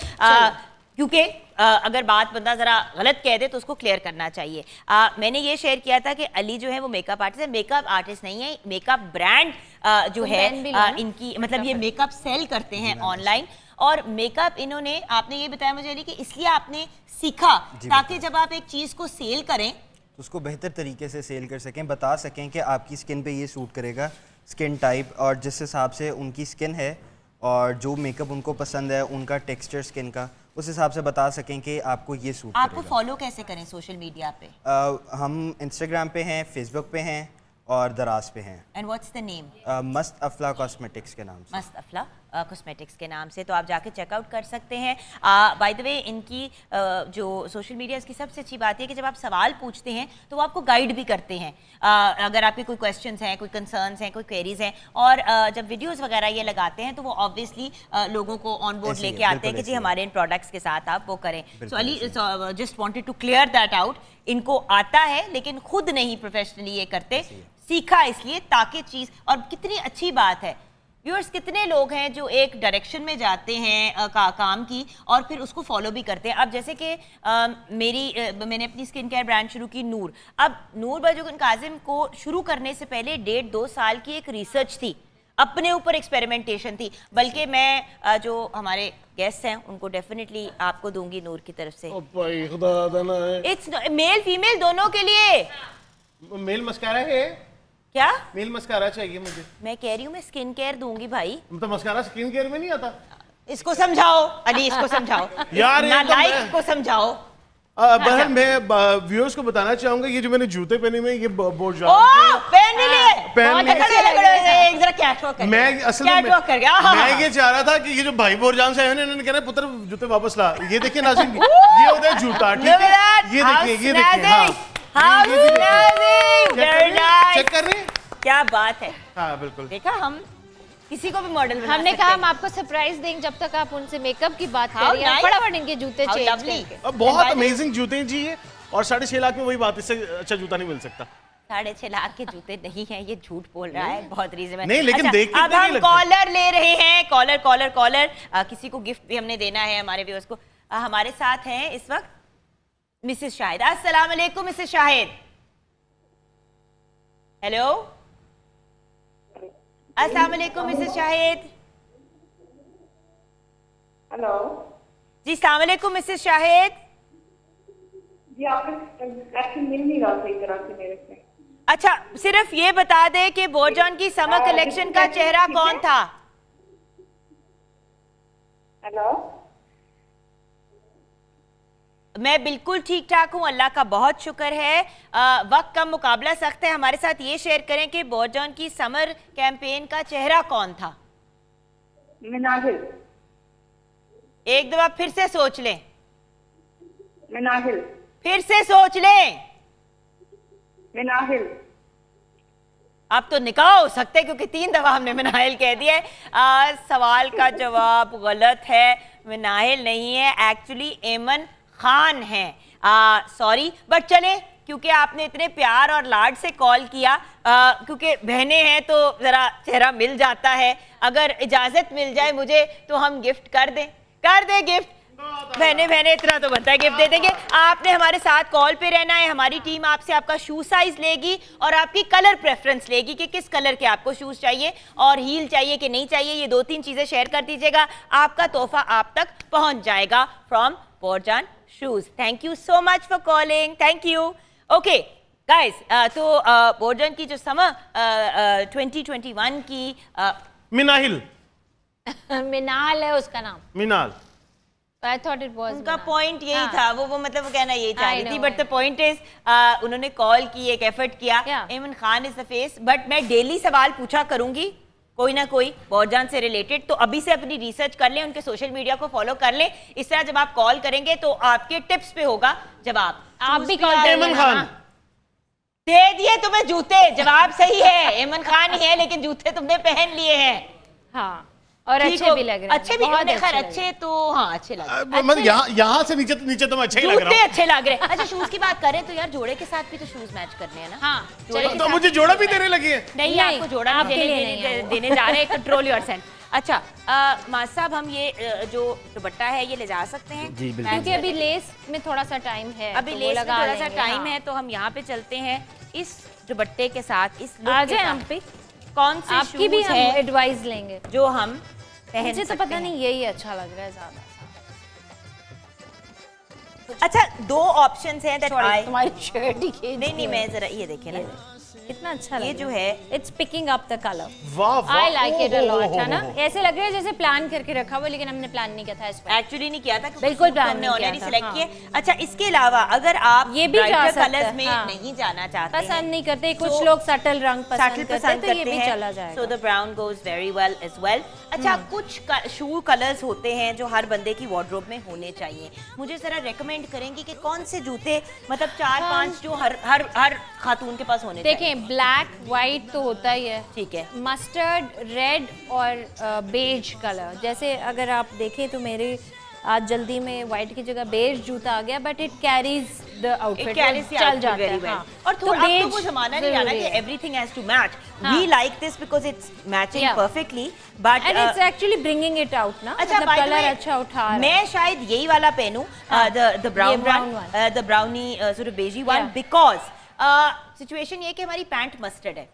क्योंकि अगर बात बंदा जरा गलत कह दे तो उसको क्लियर करना चाहिए। मैंने ये शेयर किया था कि अली जो है वो मेकअप आर्टिस्ट है, मेकअप आर्टिस्ट नहीं है, मेकअप ब्रांड जो है इनकी, मतलब ये मेकअप सेल करते हैं ऑनलाइन। और मेकअप इन्होंने, आपने ये बताया मुझे अली कि इसलिए आपने सीखा ताकि जब आप एक चीज को सेल करें तो उसको बेहतर तरीके से सेल कर सकें, बता सकें कि आपकी स्किन पे ये सूट करेगा, स्किन टाइप और जिस हिसाब से उनकी स्किन है और जो मेकअप उनको पसंद है, उनका टेक्सचर स्किन का, उस हिसाब से बता सकें कि आपको ये सूट आपको करेगा। फॉलो कैसे करें सोशल मीडिया पे? हम इंस्टाग्राम पे हैं, फेसबुक पे हैं और दराज पे हैं। And what's the name? मस्त अफला कॉस्मेटिक्स के नाम से। मस्त अफला कॉस्मेटिक्स के नाम से, तो आप जाके चेकआउट कर सकते हैं। बाय द वे इनकी जो सोशल मीडिया, इसकी सबसे अच्छी बात है कि जब आप सवाल पूछते हैं तो वो आपको गाइड भी करते हैं। अगर आपके कोई क्वेश्चंस हैं, कोई कंसर्न्स हैं, कोई क्वेरीज हैं, और जब वीडियोस वगैरह ये लगाते हैं तो वो ऑब्वियसली लोगों को ऑन बोर्ड लेके आते हैं कि जी हमारे इन प्रोडक्ट्स के साथ आप वो करें। So Ali just wanted to clear that out, इनको आता है लेकिन खुद नहीं प्रोफेशनली ये करते, सीखा इसलिए ताकि चीज़, और कितनी अच्छी बात है। व्यूअर्स, कितने लोग हैं जो एक डायरेक्शन में जाते हैं काम की और फिर उसको फॉलो भी करते हैं। अब जैसे कि मैंने अपनी स्किन केयर ब्रांड शुरू की नूर। अब नूर बाय जुगन काजिम को शुरू करने से पहले 1.5-2 साल की एक रिसर्च थी, अपने ऊपर एक्सपेरिमेंटेशन थी। बल्कि मैं जो हमारे गेस्ट हैं उनको डेफिनेटली आपको दूंगी नूर की तरफ से। इट्स मेल फीमेल दोनों के लिए। मेल मस्कारा है क्या? मेल मस्कारा चाहिए मुझे। मैं कह रही हूँ मैं स्किन केयर दूंगी भाई। तो मस्कारा स्किन केयर में नहीं आता। इसको समझाओ अली, इसको समझाओ यार, नालायक को समझाओ। बहन, मैं व्यूअर्स को बताना चाहूंगा ये जो मैंने जूते पहने हुए ये बोरजान ओ पहन लिए, पहन लिए। एक जरा कैटवॉक कर, मैं असल में कैटवॉक कर गया। मैं ये चाह रहा था कि ये जो भाई बोरजान से आए हैं इन्होंने कहना पुत्र जूते वापस ला। ये देखिए नाज़रीन, ये होता है जूता, ठीक है? ये देखिए चेक कर रहे हैं, क्या बात है। हाँ बिल्कुल, देखा, हम किसी को भी मॉडल बना हमने सकते कहा हैं। हम आपको सरप्राइज देंगे जब तक आप उनसे मेकअप की बात How कर रही हैं। nice. फटाफट इनके जूते How चेंज lovely. करके। अब बहुत अमेजिंग जूते हैं जी ये, और 6.5 लाख में वही बात, इससे अच्छा जूता नहीं मिल सकता। 6.5 लाख के जूते नहीं हैं, ये झूठ बोल रहा है, बहुत रीजन। नहीं, लेकिन देख के अब तो नहीं हम लगता। कॉलर ले रहे हैं, कॉलर। किसी को गिफ्ट भी हमने देना है हमारे व्यूअर्स को। हमारे साथ हैं इस वक्त मिसेस शाहिद। अस्सलाम वालेकुम मिसेस शाहिद। हेलो, अस्सलाम वालेकुम मिसेस शाहिद। हेलो जी, अस्सलाम वालेकुम मिसेस शाहिद। जी, आपका एक्शन मिल नहीं रहा सही तरह से मेरे से। अच्छा, सिर्फ ये बता दें कि बोरजान की समर कलेक्शन का चेहरा कौन था? हेलो, मैं बिल्कुल ठीक ठाक हूँ, अल्लाह का बहुत शुक्र है। वक्त का मुकाबला सख्त है। हमारे साथ ये शेयर करें कि बोरजान की समर कैंपेन का चेहरा कौन था? मिनाहिल। एक दफा फिर से सोच लें, मिनाहिल। फिर से सोच लें। मिनाहिल। अब तो निकाह हो सकते हैं क्योंकि 3 दफा हमने मिनाहिल कह दिया है। सवाल का जवाब गलत है, मिनाहिल नहीं है, एक्चुअली एमन खान है। सॉरी, बट चले, क्योंकि आपने इतने प्यार और लाड से कॉल किया, क्योंकि बहनें हैं तो जरा चेहरा मिल जाता है। अगर इजाजत मिल जाए मुझे तो हम गिफ्ट कर दें गिफ्ट। बहने बहने इतना तो बनता है, गिफ्ट दे देंगे। आपने हमारे साथ कॉल पे रहना है, हमारी टीम आपसे आपका शू साइज लेगी और आपकी कलर प्रेफरेंस लेगी कि किस कलर के आपको शूज चाहिए और हील चाहिए कि नहीं चाहिए। ये 2-3 चीजें शेयर कर दीजिएगा, आपका तोहफा आप तक पहुंच जाएगा from Borjan shoes. Thank you so much for calling, thank you. Okay guys, तो बोरजान की जो समर 2021 की मिनाहिल, मिनाल है उसका नाम। मिनाल, I thought it was उनका मिनाल। पॉइंट यही हाँ। था, वो मतलब वो कहना यही चाह I रही थी, know, but the point is उन्होंने कॉल की, एक एफर्ट किया। Yeah. Imran Khan is the face, but मैं डेली सवाल पूछा करूंगी कोई ना कोई बोरजान से रिलेटेड, तो अभी से अपनी रिसर्च कर लें, उनके सोशल मीडिया को फॉलो कर लें। इस तरह जब आप कॉल करेंगे तो आपके टिप्स पे होगा जवाब। आप भी Choose कॉल किया करिए इमरान ना। खान। दे दिए तुम्हें जूते, जवाब सही है, इमरान खान ही है, लेकिन जूते तुमने पहन लिए हैं। हाँ, और ठीक अच्छे हो- भी लग रहे हैं, अच्छे भी, बहुत खैर अच्छे लग अच्छे तो हाँ अच्छे लग रहे हैं। मतलब यहाँ से नीचे तो मैं अच्छा ही लग रहा जूते हूँ। अच्छे लग रहे हैं। अच्छा शूज की बात करें तो यार जोड़े के साथ भी तो शूज मैच करने हैं ना। हाँ, जोड़े के तो साथ मुझे जोड़ा भी देने लगी है। नहीं, नहीं, आपको जोड़ा आपके भी लिए नहीं है वो। देने जा रहे हैं, कंट्रोल योरसेल्फ। अच्छा मास साहब, हम ये जो दुपट्टा है ये ले जा सकते हैं? जी, बिल्कुल। क्योंकि अभी लेस में थोड़ा सा टाइम है, अभी तो वो लेस में लगा थोड़ा सा लेंगे, टाइम हाँ। है, तो हम यहाँ पे चलते हैं इस दुपट्टे के साथ, इस look आ के जाए साथ। हम पे, कौन से आपकी भी शूज हम है एडवाइस लेंगे। जो हम पहन मुझे तो सकते पता हैं? नहीं, यही अच्छा लग रहा है ज्यादा। अच्छा, 2 ऑप्शंस हैं दैट आई तुम्हारी शर्ट ही खींच नहीं, मैं जरा ये देखें ना, कितना अच्छा लग ये रहा जो है it's picking up the colour. वाह वाह, I like it a lot, है ना? ओहो। ऐसे लग रहा है जैसे प्लान करके रखा हुआ, लेकिन हमने प्लान नहीं किया था इस पर। एक्चुअली नहीं किया था, क्योंकि बिल्कुल सूट तो plan हमने नहीं किया ऑलरेडी था, सिलेक्ट हाँ। किए। अच्छा, इसके अलावा अगर आप ये भी जा brighter सकता कलर्स है, में हाँ। नहीं जाना चाहते हैं, पसंद नहीं करते, कुछ So, लोग सटल रंग सटल पसंद करते हैं, तो ये भी चला हैं, जाएगा। So the brown goes very well as well. अच्छा, कुछ शू कलर्स होते हैं जो हर बंदे की वार्डरोब में होने चाहिए, मुझे जरा रेकमेंड करेंगी कि कौन से जूते, मतलब 4-5 जो हर खातून के पास होने चाहिए? देखें, ब्लैक व्हाइट तो होता ही है, ठीक है। मस्टर्ड, रेड और बेज कलर। जैसे अगर आप देखें तो मेरे आज जल्दी में व्हाइट की जगह बेज जूता आ गया, but it carries the outfit, It carries the चल outfit जाता very है। well. हाँ। और थोड़ा अब तो beige वो जमाना नहीं रहा ना जरूरी कि है। everything has to match. हाँ। We like this because it's matching Yeah. perfectly. But And it's actually bringing it out ना, अच्छा, मतलब by the कलर way, अच्छा उठा रहा है। मैं शायद यही वाला पहनूं, the brown brown one, one. the browny sort of beigey one, Yeah. because situation ये कि हमारी पैंट मस्टर्ड है।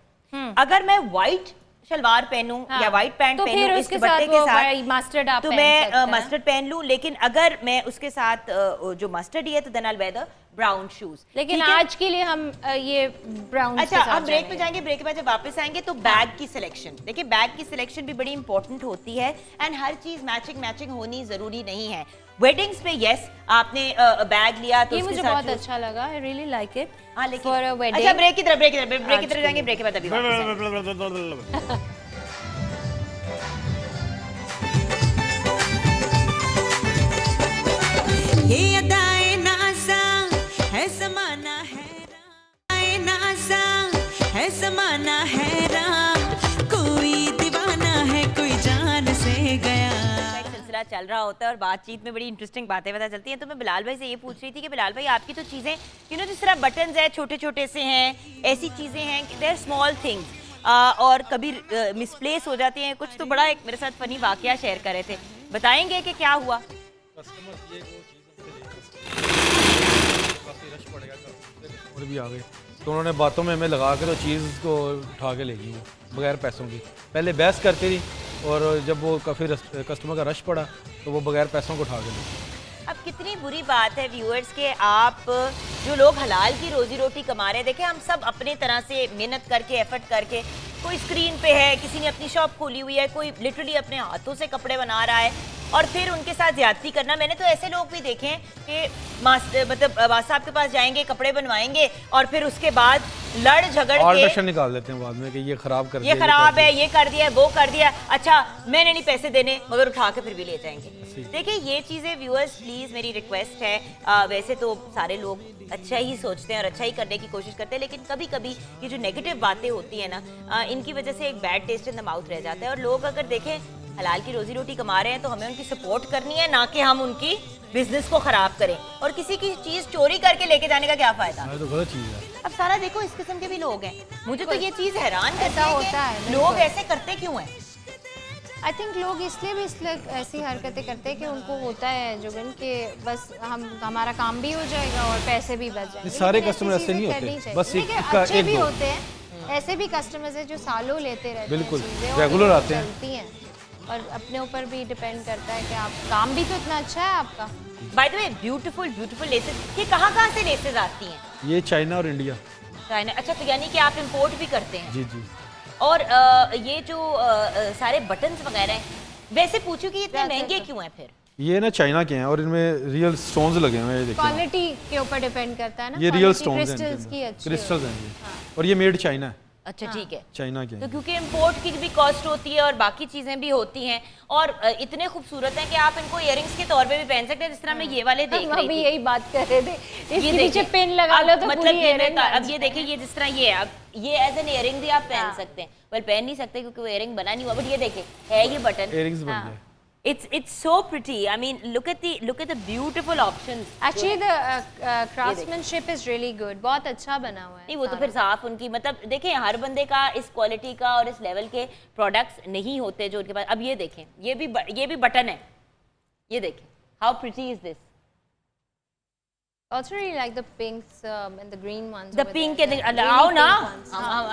अगर मैं व्हाइट शलवार पहनूं हाँ। या व्हाइट पैंट तो पहनूं फिर इस उसके दुपट्टे साथ के वो साथ, मस्टर्ड आप तो पहन मैं सकते हैं। मस्टर्ड पहन लूं, लेकिन अगर मैं उसके साथ जो मस्टर्ड ही है तो then I will wear the brown shoes. लेकिन आज के लिए हम ये ब्राउन। अच्छा, हम ब्रेक पे जाएंगे, ब्रेक के बाद जब वापस आएंगे तो बैग की सिलेक्शन, देखिए बैग की सिलेक्शन भी बड़ी इंपॉर्टेंट होती है, एंड हर चीज मैचिंग होनी जरूरी नहीं है। वेडिंग्स पे यस, आपने बैग लिया तो ये उसके मुझे साथ बहुत जो- अच्छा लगा, आई रियली लाइक इट। हाँ, लेकिन फॉर अ वेडिंग। अच्छा, ब्रेक की तरफ आज के जाएंगे, लिए। ब्रेक के बाद अभी वापस आएंगे। ये अदाए नाज़ा है ज़माना हैरान, नाज़ा है ज़माना हैरान, कोई दीवाना है कोई जान से गया। एक सिलसिला चल रहा होता है और बातचीत में बड़ी इंटरेस्टिंग बातें पता चलती हैं। तो मैं बिलाल भाई से ये पूछ रही थी कि बिलाल भाई, आपकी तो चीज़ें जिस तरह बटन्स है छोटे छोटे से हैं, ऐसी चीज़ें हैं कि देयर स्मॉल थिंग्स, और कभी मिसप्लेस हो जाती हैं। कुछ तो बड़ा एक मेरे साथ फनी वाकया शेयर कर रहे थे, बताएंगे कि क्या हुआ? और भी आ गए तो उन्होंने बातों में हमें लगा के तो चीज़ को उठा के ले गई वो बगैर पैसों की। पहले बहस करती रही और जब वो काफ़ी कस्टमर का रश पड़ा तो वो बगैर पैसों को उठा के ले गई। अब कितनी बुरी बात है व्यूअर्स के आप जो लोग हलाल की रोजी रोटी कमा रहे हैं, देखें हम सब अपने तरह से मेहनत करके एफर्ट करके, कोई स्क्रीन पे है, किसी ने अपनी शॉप खोली हुई है, कोई लिटरली अपने हाथों से कपड़े बना रहा है, और फिर उनके साथ ज्यादती करना। मैंने तो ऐसे लोग भी देखे हैं कि मतलब बादशाह साहब के पास जाएंगे, कपड़े बनवाएंगे और फिर उसके बाद लड़ झगड़ के ऑल्ट्रेशन निकाल देते हैं बाद में कि ये खराब कर दिया, ये खराब है, ये कर दिया, वो कर दिया, अच्छा मैंने नहीं पैसे देने, मगर उठा के फिर भी ले जाएंगे। देखिए ये चीजें व्यूअर्स प्लीज मेरी रिक्वेस्ट है, वैसे तो सारे लोग अच्छा ही सोचते हैं और अच्छा ही करने की कोशिश करते हैं, लेकिन कभी कभी ये जो नेगेटिव बातें होती है ना, इनकी वजह से एक bad taste in the mouth रह जाता है। और लोग अगर देखें हलाल की रोजी रोटी कमा रहे हैं तो हमें उनकी सपोर्ट करनी है, ना कि हम उनकी बिजनेस को खराब करें। और किसी की चीज चोरी करके लेके जाने का क्या फायदा? ये तो गलत चीज़ है। अब सारा देखो इस किस्म के भी लोग हैं, मुझे तो ये चीज हैरान करता होता है, है, लोग ऐसे करते क्यों हैं? आई थिंक लोग इसलिए भी ऐसी हरकतें करते हैं कि उनको होता है जुगन के बस हमारा काम भी हो जाएगा और पैसे भी बच जाएंगे। सारे लेकिन कस्टमर ऐसे नहीं होते, बस अच्छे एक भी दो। होते हैं, ऐसे भी कस्टमर्स हैं जो सालों लेते रहते हैं बिल्कुल, चीज़ें और रेगुलर आते हैं। चलती हैं और अपने ऊपर भी डिपेंड करता है कि आप काम भी तो इतना अच्छा है आपका। Bye the way beautiful beautiful laces, ये कहाँ से लेसेस आती हैं? ये चाइना और इंडिया। चाइना, अच्छा तो यानी कि आप इंपोर्ट भी करते हैं। जी जी। और ये जो सारे बटन्स वगैरह हैं, वैसे पूछूं कि इतने महंगे क्यों हैं फिर? ये ना चाइना के हैं और इनमें रियल स्टोन्स लगे हुए हैं, ये देखिए। क्वालिटी के ऊपर डिपेंड करता है ना, ये रियल स्टोन्स हैं, क्रिस्टल्स की अच्छी क्रिस्टल्स हैं ये, और ये मेड चाइना है, अच्छा ठीक है। चाइना के तो हैं। क्योंकि इंपोर्ट की भी कॉस्ट होती है और बाकी चीजें भी होती हैं और इतने खूबसूरत हैं कि आप इनको इयरिंग्स के तौर पे भी पहन सकते हैं, जिस तरह मैं ये वाले देख रही अभी थी। यही बात कर रहे थे, ये इसके पीछे देखिए, पिन लगा लो तो मतलब पूरी ये earring अब ये देखिए, ये जिस तरह ये है, अब ये एज एन इयरिंग भी आप पहन सकते हैं। वेल पहन नहीं सकते क्योंकि वो इयरिंग बना नहीं हुआ, बट ये देखिए है ये बटन। इयरिंग्स बन गए। It's so pretty. I mean, look at the beautiful options. Actually, the craftsmanship is really good. बहुत अच्छा बना हुआ है। नहीं वो तो फिर साफ उनकी, मतलब देखें हर बंदे का इस क्वालिटी का और इस लेवल के प्रोडक्ट्स नहीं होते जो उनके पास। अब ये देखें, ये भी बटन है, ये देखें, how pretty is this? Also really like the pinks and the green ones. The pink के आओ ना,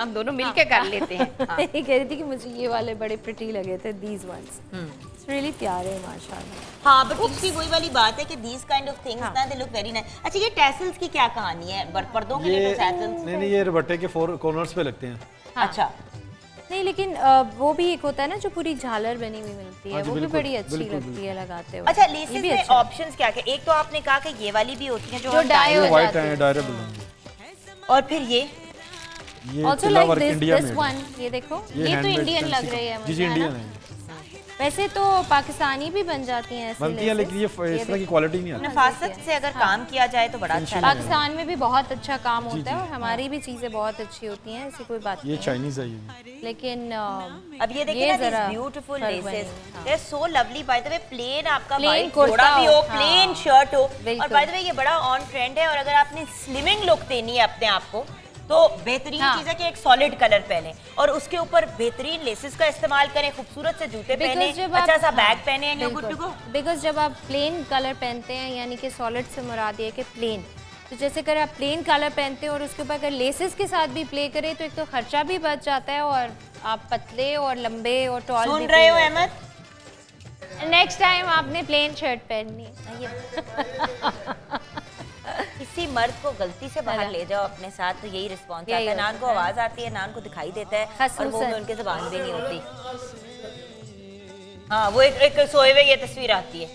हम दोनों मिलके कर लेते हैं। मैं कह रही थी कि मुझे ये वाले बड़े pretty लगे थे, these ones. It's really प्यारे हैं माशाल्लाह। हाँ, बट उसकी वही वाली बात है कि these kind of things ना they look very nice. अच्छा ये टैसल्स की क्या कहानी है? पर्दों के लिए तो टैसल्स? नहीं, ये रबट्टे के 4 कॉर्नर्स पे लगते हैं। अच्छा नहीं लेकिन वो भी एक होता है ना जो पूरी झालर बनी हुई मिलती है, हाँ जी, वो भी बिल्कुल, बड़ी अच्छी बिल्कुल, लगती है लगाते हुए। अच्छा ये लेसेस भी में अच्छा है। ऑप्शंस क्या क्या? एक तो आपने कहा कि ये वाली भी होती है जो जो डाई हो वाइट जाती है, है। डायरेबल है। और फिर ये Also चिल्ला like work this India this में। one, ये देखो, ये तो handmade इंडियन लग fancy रही है जी मुझे, जी, है इंडियन ना? है। वैसे तो पाकिस्तानी भी बन जाती हैं ऐसे बनती है, लेकिन ये इस तरह की क्वालिटी नहीं आती। नफासत से अगर काम किया जाए तो बड़ा अच्छा लगता है। पाकिस्तान में भी बहुत अच्छा काम होता है और हमारी भी चीज़ें बहुत अच्छी होती हैं, ऐसी कोई बात ये नहीं है। चाइनीज है ये। लेकिन अब ये देखिए ना, जरा these beautiful फर्क laces, बनी है, they're so lovely. by the way, plain आपका Plain white कुर्ता जोड़ा भी हो, हो, plain हाँ, शर्ट हो, और बिल्कुल। by the way ये बड़ा ऑन ट्रेंड है। और अगर आपने स्लिमिंग लुक देनी है अपने आप को तो बेहतरीन हाँ। चीज़ है कि एक सॉलिड कलर पहने और उसके ऊपर बेहतरीन लेसेस का इस्तेमाल करें, खूबसूरत से जूते पहने, अच्छा सा बैग पहने, and you good to go. Because जब आप प्लेन कलर पहनते हैं, यानी कि सॉलिड से मुराद ये है कि प्लेन, तो जैसे अगर आप प्लेन कलर पहनते हैं और उसके ऊपर अगर लेसेस के साथ भी प्ले करें तो एक तो खर्चा भी बच जाता है और आप पतले और लंबे और टॉल सुन रहे हो अहमद? नेक्स्ट टाइम आपने प्लेन शर्ट पहननी है। किसी मर्द को गलती से बाहर ले जाओ अपने साथ तो यही रिस्पॉन्स आता है। ना उनको आवाज आती है, ना उनको दिखाई देता है, और वो में उनके ज़बान भी नहीं होती। हाँ, वो एक सोए हुए ये तस्वीर आती है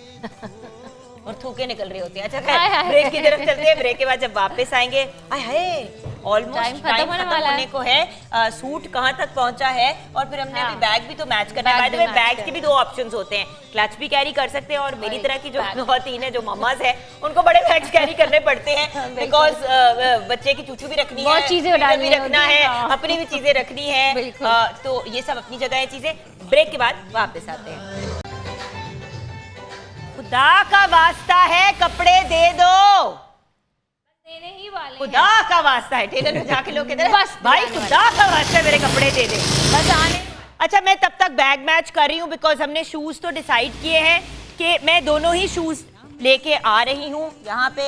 और थूके निकल रही होती हैं। अच्छा खैर, ब्रेक की तरफ चलते हैं। ब्रेक के बाद जब वापस आएंगे, हाय हाय ऑलमोस्ट टाइम खत्म होने को है। सूट कहाँ तक पहुंचा है और फिर हमने अभी बैग भी तो मैच करना है। बाय द वे बैग के भी 2 ऑप्शंस होते हैं, क्लच भी कैरी कर सकते हैं और मेरी तरह की जो खवातीन है, जो मम्माज है, उनको बड़े बैग्स कैरी करने पड़ते हैं बिकॉज बच्चे की चूचू भी रखनी है, चीजें भी रखना है, अपनी भी चीजें रखनी है, तो ये सब अपनी जगह है चीजें। ब्रेक के बाद वापस आते हैं। खुदा का वास्ता है कपड़े दे दो, देने ही वाले खुदा का वास्ता है। टेलर में जाके लोग कहते हैं बस भाई खुदा का वास्ता है मेरे कपड़े दे दे, बस आने। अच्छा मैं तब तक बैग मैच कर रही हूँ बिकॉज हमने शूज तो डिसाइड किए हैं कि मैं दोनों ही शूज लेके आ रही हूँ यहाँ पे।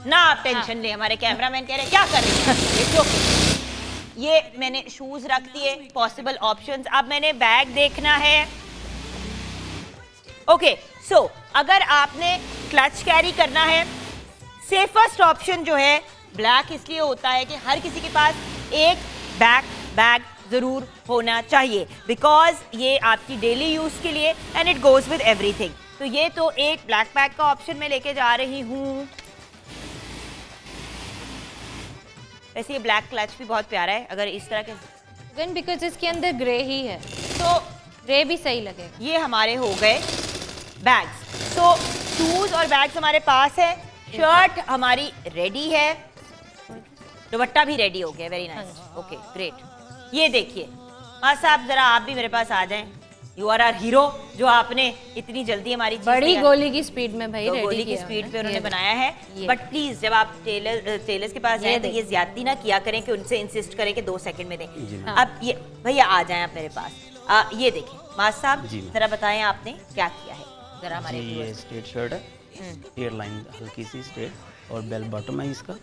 ना आप टेंशन लें, हमारे कैमरामैन कह रहे हैं क्या कर रही हैं, It's okay। ये मैंने शूज रख दिए, पॉसिबल ऑप्शंस। अब मैंने बैग देखना है। ओके सो अगर आपने क्लच कैरी करना है, सेफेस्ट ऑप्शन जो है ब्लैक इसलिए होता है कि हर किसी के पास एक बैग जरूर होना चाहिए बिकॉज ये आपकी डेली यूज के लिए and it goes with everything. तो ये तो एक ब्लैक बैग का ऑप्शन मैं लेके जा रही हूँ। वैसे ये ब्लैक क्लच भी बहुत प्यारा है अगर इस तरह के, बिकॉज इसके अंदर ग्रे ही है तो ग्रे भी सही लगेगा। ये हमारे हो गए बैग्स। तो शूज और बैग्स हमारे पास है, शर्ट हमारी रेडी है, दुपट्टा भी रेडी हो गया, वेरी नाइस, ओके ग्रेट। ये देखिए हाँ साहब, जरा आप भी मेरे पास आ जाएं, यू आर आवर हीरो, जो आपने इतनी जल्दी हमारी बड़ी गोली की स्पीड में भाई, गोली की स्पीड पे उन्होंने बनाया है। बट प्लीज जब आप टेलर्स के पास जाएं तो ये ज्यादती ना किया करें कि उनसे इंसिस्ट करें कि 2 सेकंड में दें। अब ये भैया आ जाएं आप मेरे पास, ये देखें माज साहब, जी मैम। जरा बताएं आपने क्या किया है, जरा हमारे जी, ये viewers- स्ट्रेट शर्ट है, हेयर लाइन हल्की सी स्ट्रेट और बेल बॉटम है इसका,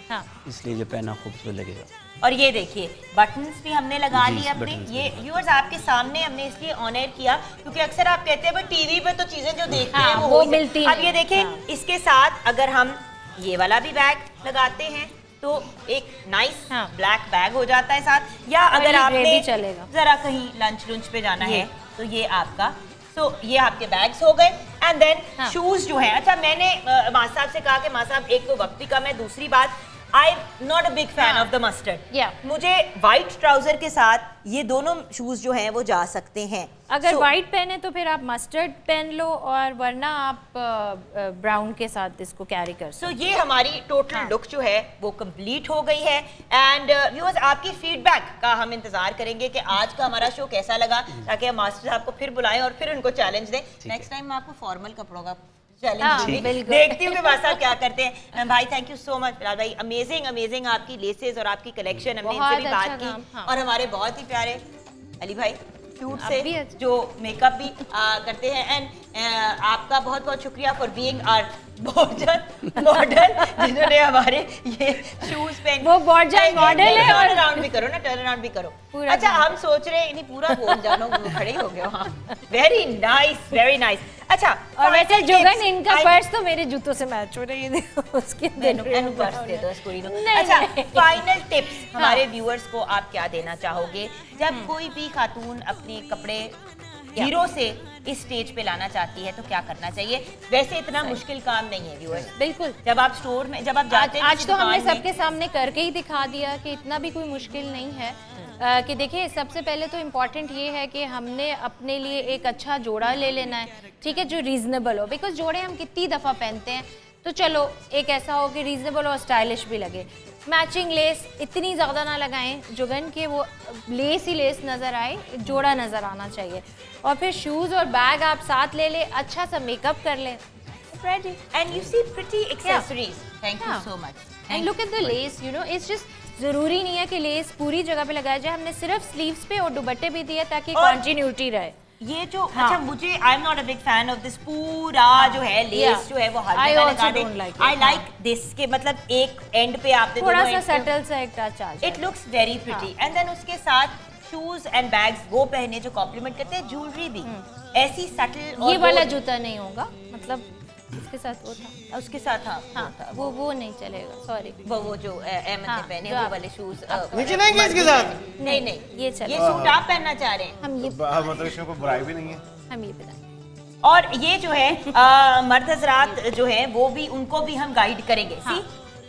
हाँ इसलिए ये पहना खूबसूरत लगेगा। और ये देखिए बटन्स भी हमने लगा जी, लिए अपने। buttons ये भी। व्यूअर्स आपके सामने हमने इसलिए ऑन एयर किया क्योंकि अक्सर आप कहते हैं टीवी पे तो चीजें जो देखते हाँ, हैं वो हो ही मिलती जाती। अब नहीं। ये देखें हाँ। इसके साथ अगर हम ये वाला भी बैग लगाते हैं तो एक नाइस हाँ। ब्लैक बैग हो जाता है साथ, या और अगर ये आपने ग्रे भी चलेगा। जरा कहीं लंच लुंच पे जाना ये। है तो ये आपका, तो ये आपके बैग्स हो गए। एंड देन हाँ। शूज जो है, अच्छा मैंने माँ साहब से कहा कि माँ साहब एक तो वक्त भी कम है, दूसरी बात I not a big fan of the mustard. Yeah. मुझे वाइट ट्राउजर के साथ ये दोनों शूज जो हैं वो जा सकते हैं। अगर So, वाइट पहने तो फिर आप मस्टर्ड पहन लो, और वरना आप ब्राउन के साथ इसको कैरी कर सकते सो ये हमारी टोटल लुक जो है वो कंप्लीट हो गई है। एंड व्यूअर्स आपकी फीडबैक का हम इंतजार करेंगे कि आज का हमारा शो कैसा लगा, ताकि हम मास्टर साहब को फिर बुलाएं और फिर उनको चैलेंज दें। नेक्स्ट टाइम मैं आपको फॉर्मल कपड़ों का हाँ, चैलेंज दूंगी। बिल्कुल। देखती हूँ कि मास्टर साहब क्या करते हैं। भाई thank you so much Bilal भाई, अमेजिंग अमेजिंग आपकी लेसेस और आपकी कलेक्शन, हमने इनसे बहुत भी अच्छा बात की। काम, हाँ। और हमारे बहुत ही प्यारे अली भाई क्यूट आप से भी अच्छे। जो मेकअप भी करते हैं। एंड आपका बहुत बहुत शुक्रिया फॉर बीइंग आवर मॉडल जिन्होंने हमारे ये शूज पहन, वो border model है और- टर्न अराउंड भी करो ना, टर्न अराउंड भी करो। पूरा अच्छा घुमा। हम सोच रहे हैं नहीं पूरा बोल जानो, खड़े ही हो गए वहाँ। Very nice very nice. अच्छा और वैसे final जुगन tips, इनका I- पर्स तो मेरे जूतों से मैच हो रही है उसके एनु पर्स दे दो इसको रीनो। नहीं, अच्छा नहीं। फाइनल टिप्स हमारे व्यूअर्स को आप क्या देना चाहोगे जब कोई भी खातून अपने कपड़े हीरो से इस स्टेज पे लाना चाहती है तो क्या करना चाहिए? वैसे इतना मुश्किल काम नहीं है व्यूअर्स, बिल्कुल। जब आप स्टोर में जब आप जाते हैं आज किसी तो हमने दुकान में- सबके सामने करके ही दिखा दिया कि इतना भी कोई मुश्किल नहीं है। कि देखिए सबसे पहले तो इम्पॉर्टेंट ये है कि हमने अपने लिए एक अच्छा जोड़ा ले लेना है, ठीक है, जो रीजनेबल हो। बिकॉज जोड़े हम कितनी दफ़ा पहनते हैं, तो चलो एक ऐसा हो कि रीजनेबल और स्टाइलिश भी लगे। मैचिंग लेस इतनी ज़्यादा ना लगाएं जुगन के वो लेस ही लेस नज़र आए, जोड़ा नज़र आना चाहिए। और फिर शूज़ और बैग आप साथ ले लें, अच्छा सा मेकअप कर लें, ready. And you see pretty accessories. Thank you Yeah. so much. And look at the less, you know it's just ज़रूरी नहीं है कि लेस पूरी जगह पे लगाया जाए, हमने सिर्फ स्लीव्स पे और दुपट्टे भी दिए ताकि और- कॉन्टिन्यूटी रहे। ये जो हाँ। अच्छा मुझे I am not a big fan of this पूरा जो है लेस Yeah. जो है वो हर I जगह also लगा दे। don't like it. आई हाँ। लाइक दिस के मतलब एक एंड पे आपने थोड़ा दोनों सा end पे- सटल सा एक टच आ जाए। It looks very pretty. And then उसके साथ शूज एंड बैग्स वो पहने जो कॉम्प्लीमेंट करते हैं, ज्वेलरी भी ऐसी सटल। ये वाला जूता नहीं होगा, मतलब इसके साथ वो था। उसके साथ हाँ हाँ वो नहीं चलेगा, सॉरी। वो जो अहमद हाँ, ने पहने जो वो आप- वाले शूज नीचे लेंगे इसके साथ? नहीं नहीं ये चले। ये सूट आप पहनना चाह रहे हैं। हम ये मतलब इसमें कोई बुराई भी नहीं है। हम ये बता और ये जो है मर्द हजरात जो है वो भी, उनको भी हम गाइड करेंगे। See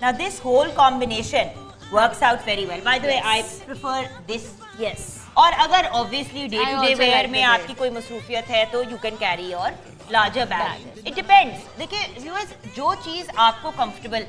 now this whole combination works out very well. By the way I prefer this. Yes. और अगर obviously day I to day also wear like में the आपकी कोई मसरूफियत है तो यू कैन कैरी और लार्जर बैग। It depends. देखिए व्यूअर्स, जो चीज़ आपको कंफर्टेबल,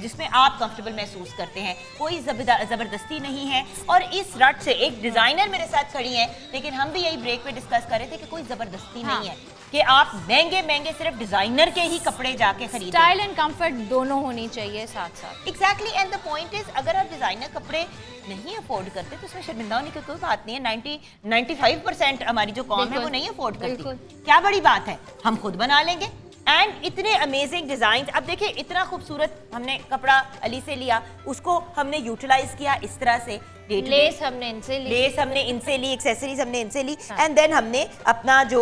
जिसमें आप कंफर्टेबल महसूस करते हैं, कोई ज़बरदस्ती नहीं है। और इस रट से एक डिज़ाइनर मेरे साथ खड़ी है, लेकिन हम भी यही ब्रेक पे डिस्कस कर रहे थे कि कोई ज़बरदस्ती नहीं है कि आप महंगे महंगे सिर्फ डिज़ाइनर के ही कपड़े जाके खरीदें। स्टाइल एंड कंफर्ट दोनों होनी चाहिए साथ साथ। Exactly. And the point is, अगर आप डिजाइनर कपड़े नहीं अफोर्ड करते तो उसमें शर्मिंदा होने की कोई बात नहीं है। 95% हमारी जो कौम है वो बिल्कुल, नहीं अफोर्ड करती। बिल्कुल। क्या बड़ी बात है, हम खुद बना लेंगे। एंड इतने अमेजिंग डिजाइन। अब देखिए इतना खूबसूरत हमने कपड़ा अली से लिया, उसको हमने यूटिलाइज किया इस तरह से। लेस हमने इनसे ली, लेस हमने इनसे ली, एक्सेसरीज हमने इनसे ली। एंड देन हमने अपना जो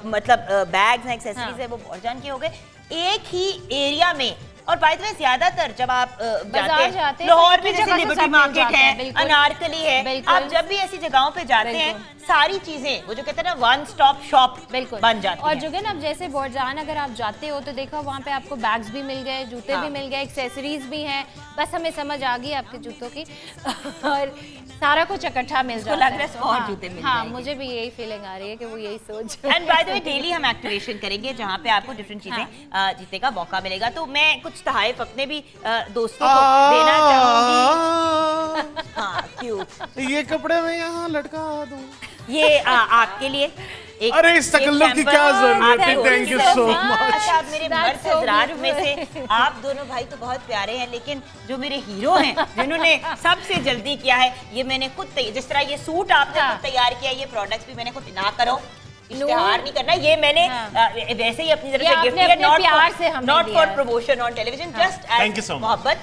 मतलब बैग्स हैं, एक्सेसरीज है, वो बॉर्जान के हो गए एक ही एरिया में। और बाय द वे ज्यादातर जब आप बाजार जाते हैं लाहौर तो में एक ही जैसे जगह से लिबर्टी सब मिल मार्केट जाता है, है, बिल्कुल। अनारकली है, बिल्कुल। आप जब भी ऐसी जगहों पे जाते हैं बिल्कुल। सारी चीजें वो जो कहते हैं ना वन स्टॉप शॉप बिल्कुल बन जाती और हैं। जुगन अब जैसे बोरजान अगर आप जाते हो तो देखो वहाँ पे आपको बैग्स भी मिल गए, जूते हाँ। भी मिल गए, एक्सेसरीज भी हैं। बस हमें समझ आ गई आपके जूतों की और सारा कुछ इकट्ठा मिल जाता लग रहा है इसको और जूते मिल हाँ, जाएंगे। मुझे भी यही फीलिंग आ रही है कि वो यही सोच and by the way daily हम एक्टिवेशन करेंगे जहाँ पे आपको डिफरेंट चीजें जीतने का मौका मिलेगा। तो मैं कुछ तहाइफ अपने भी दोस्तों को देना चाहूंगी। हाँ क्यों ये कपड़े में यहाँ लटका दूं। ये आपके लिए अरे इस तकल्लुफ की क्या जरूरत है, थैंक यू सो मच। अच्छा, आप मेरे मर्द हज़रात में से आप दोनों भाई तो बहुत प्यारे हैं, लेकिन जो मेरे हीरो हैं जिन्होंने सबसे जल्दी किया है, ये मैंने खुद जिस तरह ये सूट आपने खुद तैयार किया, ये प्रोडक्ट्स भी मैंने खुद, ना करो इश्तिहार नहीं करना, ये मैंने वैसे ही अपनी तरफ से गिफ्ट किया, not for promotion on television, just as मोहब्बत।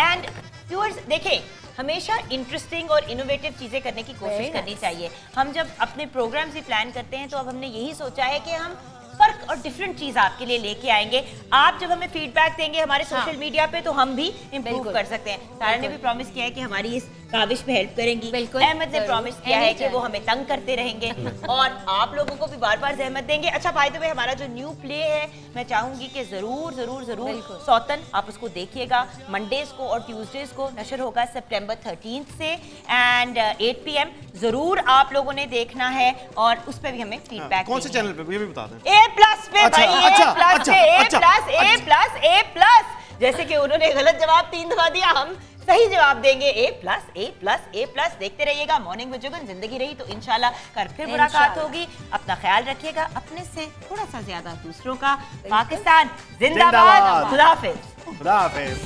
एंड व्यूअर्स देखें, हमेशा इंटरेस्टिंग और इनोवेटिव चीजें करने की कोशिश करनी चाहिए। हम जब अपने प्रोग्राम्स भी प्लान करते हैं तो अब हमने यही सोचा है कि हम फर्क और डिफरेंट चीज आपके लिए लेके आएंगे। आप जब हमें फीडबैक देंगे हमारे सोशल मीडिया पे तो हम भी इम्प्रूव कर सकते हैं। सारा ने भी प्रॉमिस किया है कि हमारी इस काविश में हेल्प करेंगी। अहमद ने प्रॉमिस किया है कि वो हमें तंग करते रहेंगे और आप लोगों को भी बार बार जहमत देंगे। अच्छा भाई, तो हमारा जो न्यू प्ले है, मैं चाहूंगी कि जरूर जरूर जरूर सौतन आप उसको देखिएगा। मंडेज को और ट्यूसडेज को नशर होगा सितंबर 13 से एंड 8 PM। जरूर आप लोगों ने देखना है और उस पर भी हमें फीडबैक। कौन से चैनल पे ये भी बता दें। A+ पे भाई, A+, जैसे कि उन्होंने गलत जवाब 3 दफा दिया, हम सही जवाब देंगे A+। देखते रहिएगा मॉर्निंग विद जुगन। जिंदगी रही तो इंशाल्लाह कर फिर मुलाकात होगी। अपना ख्याल रखिएगा, अपने से थोड़ा सा ज्यादा दूसरों का। पाकिस्तान जिंदाबाद। खुदा हाफिज।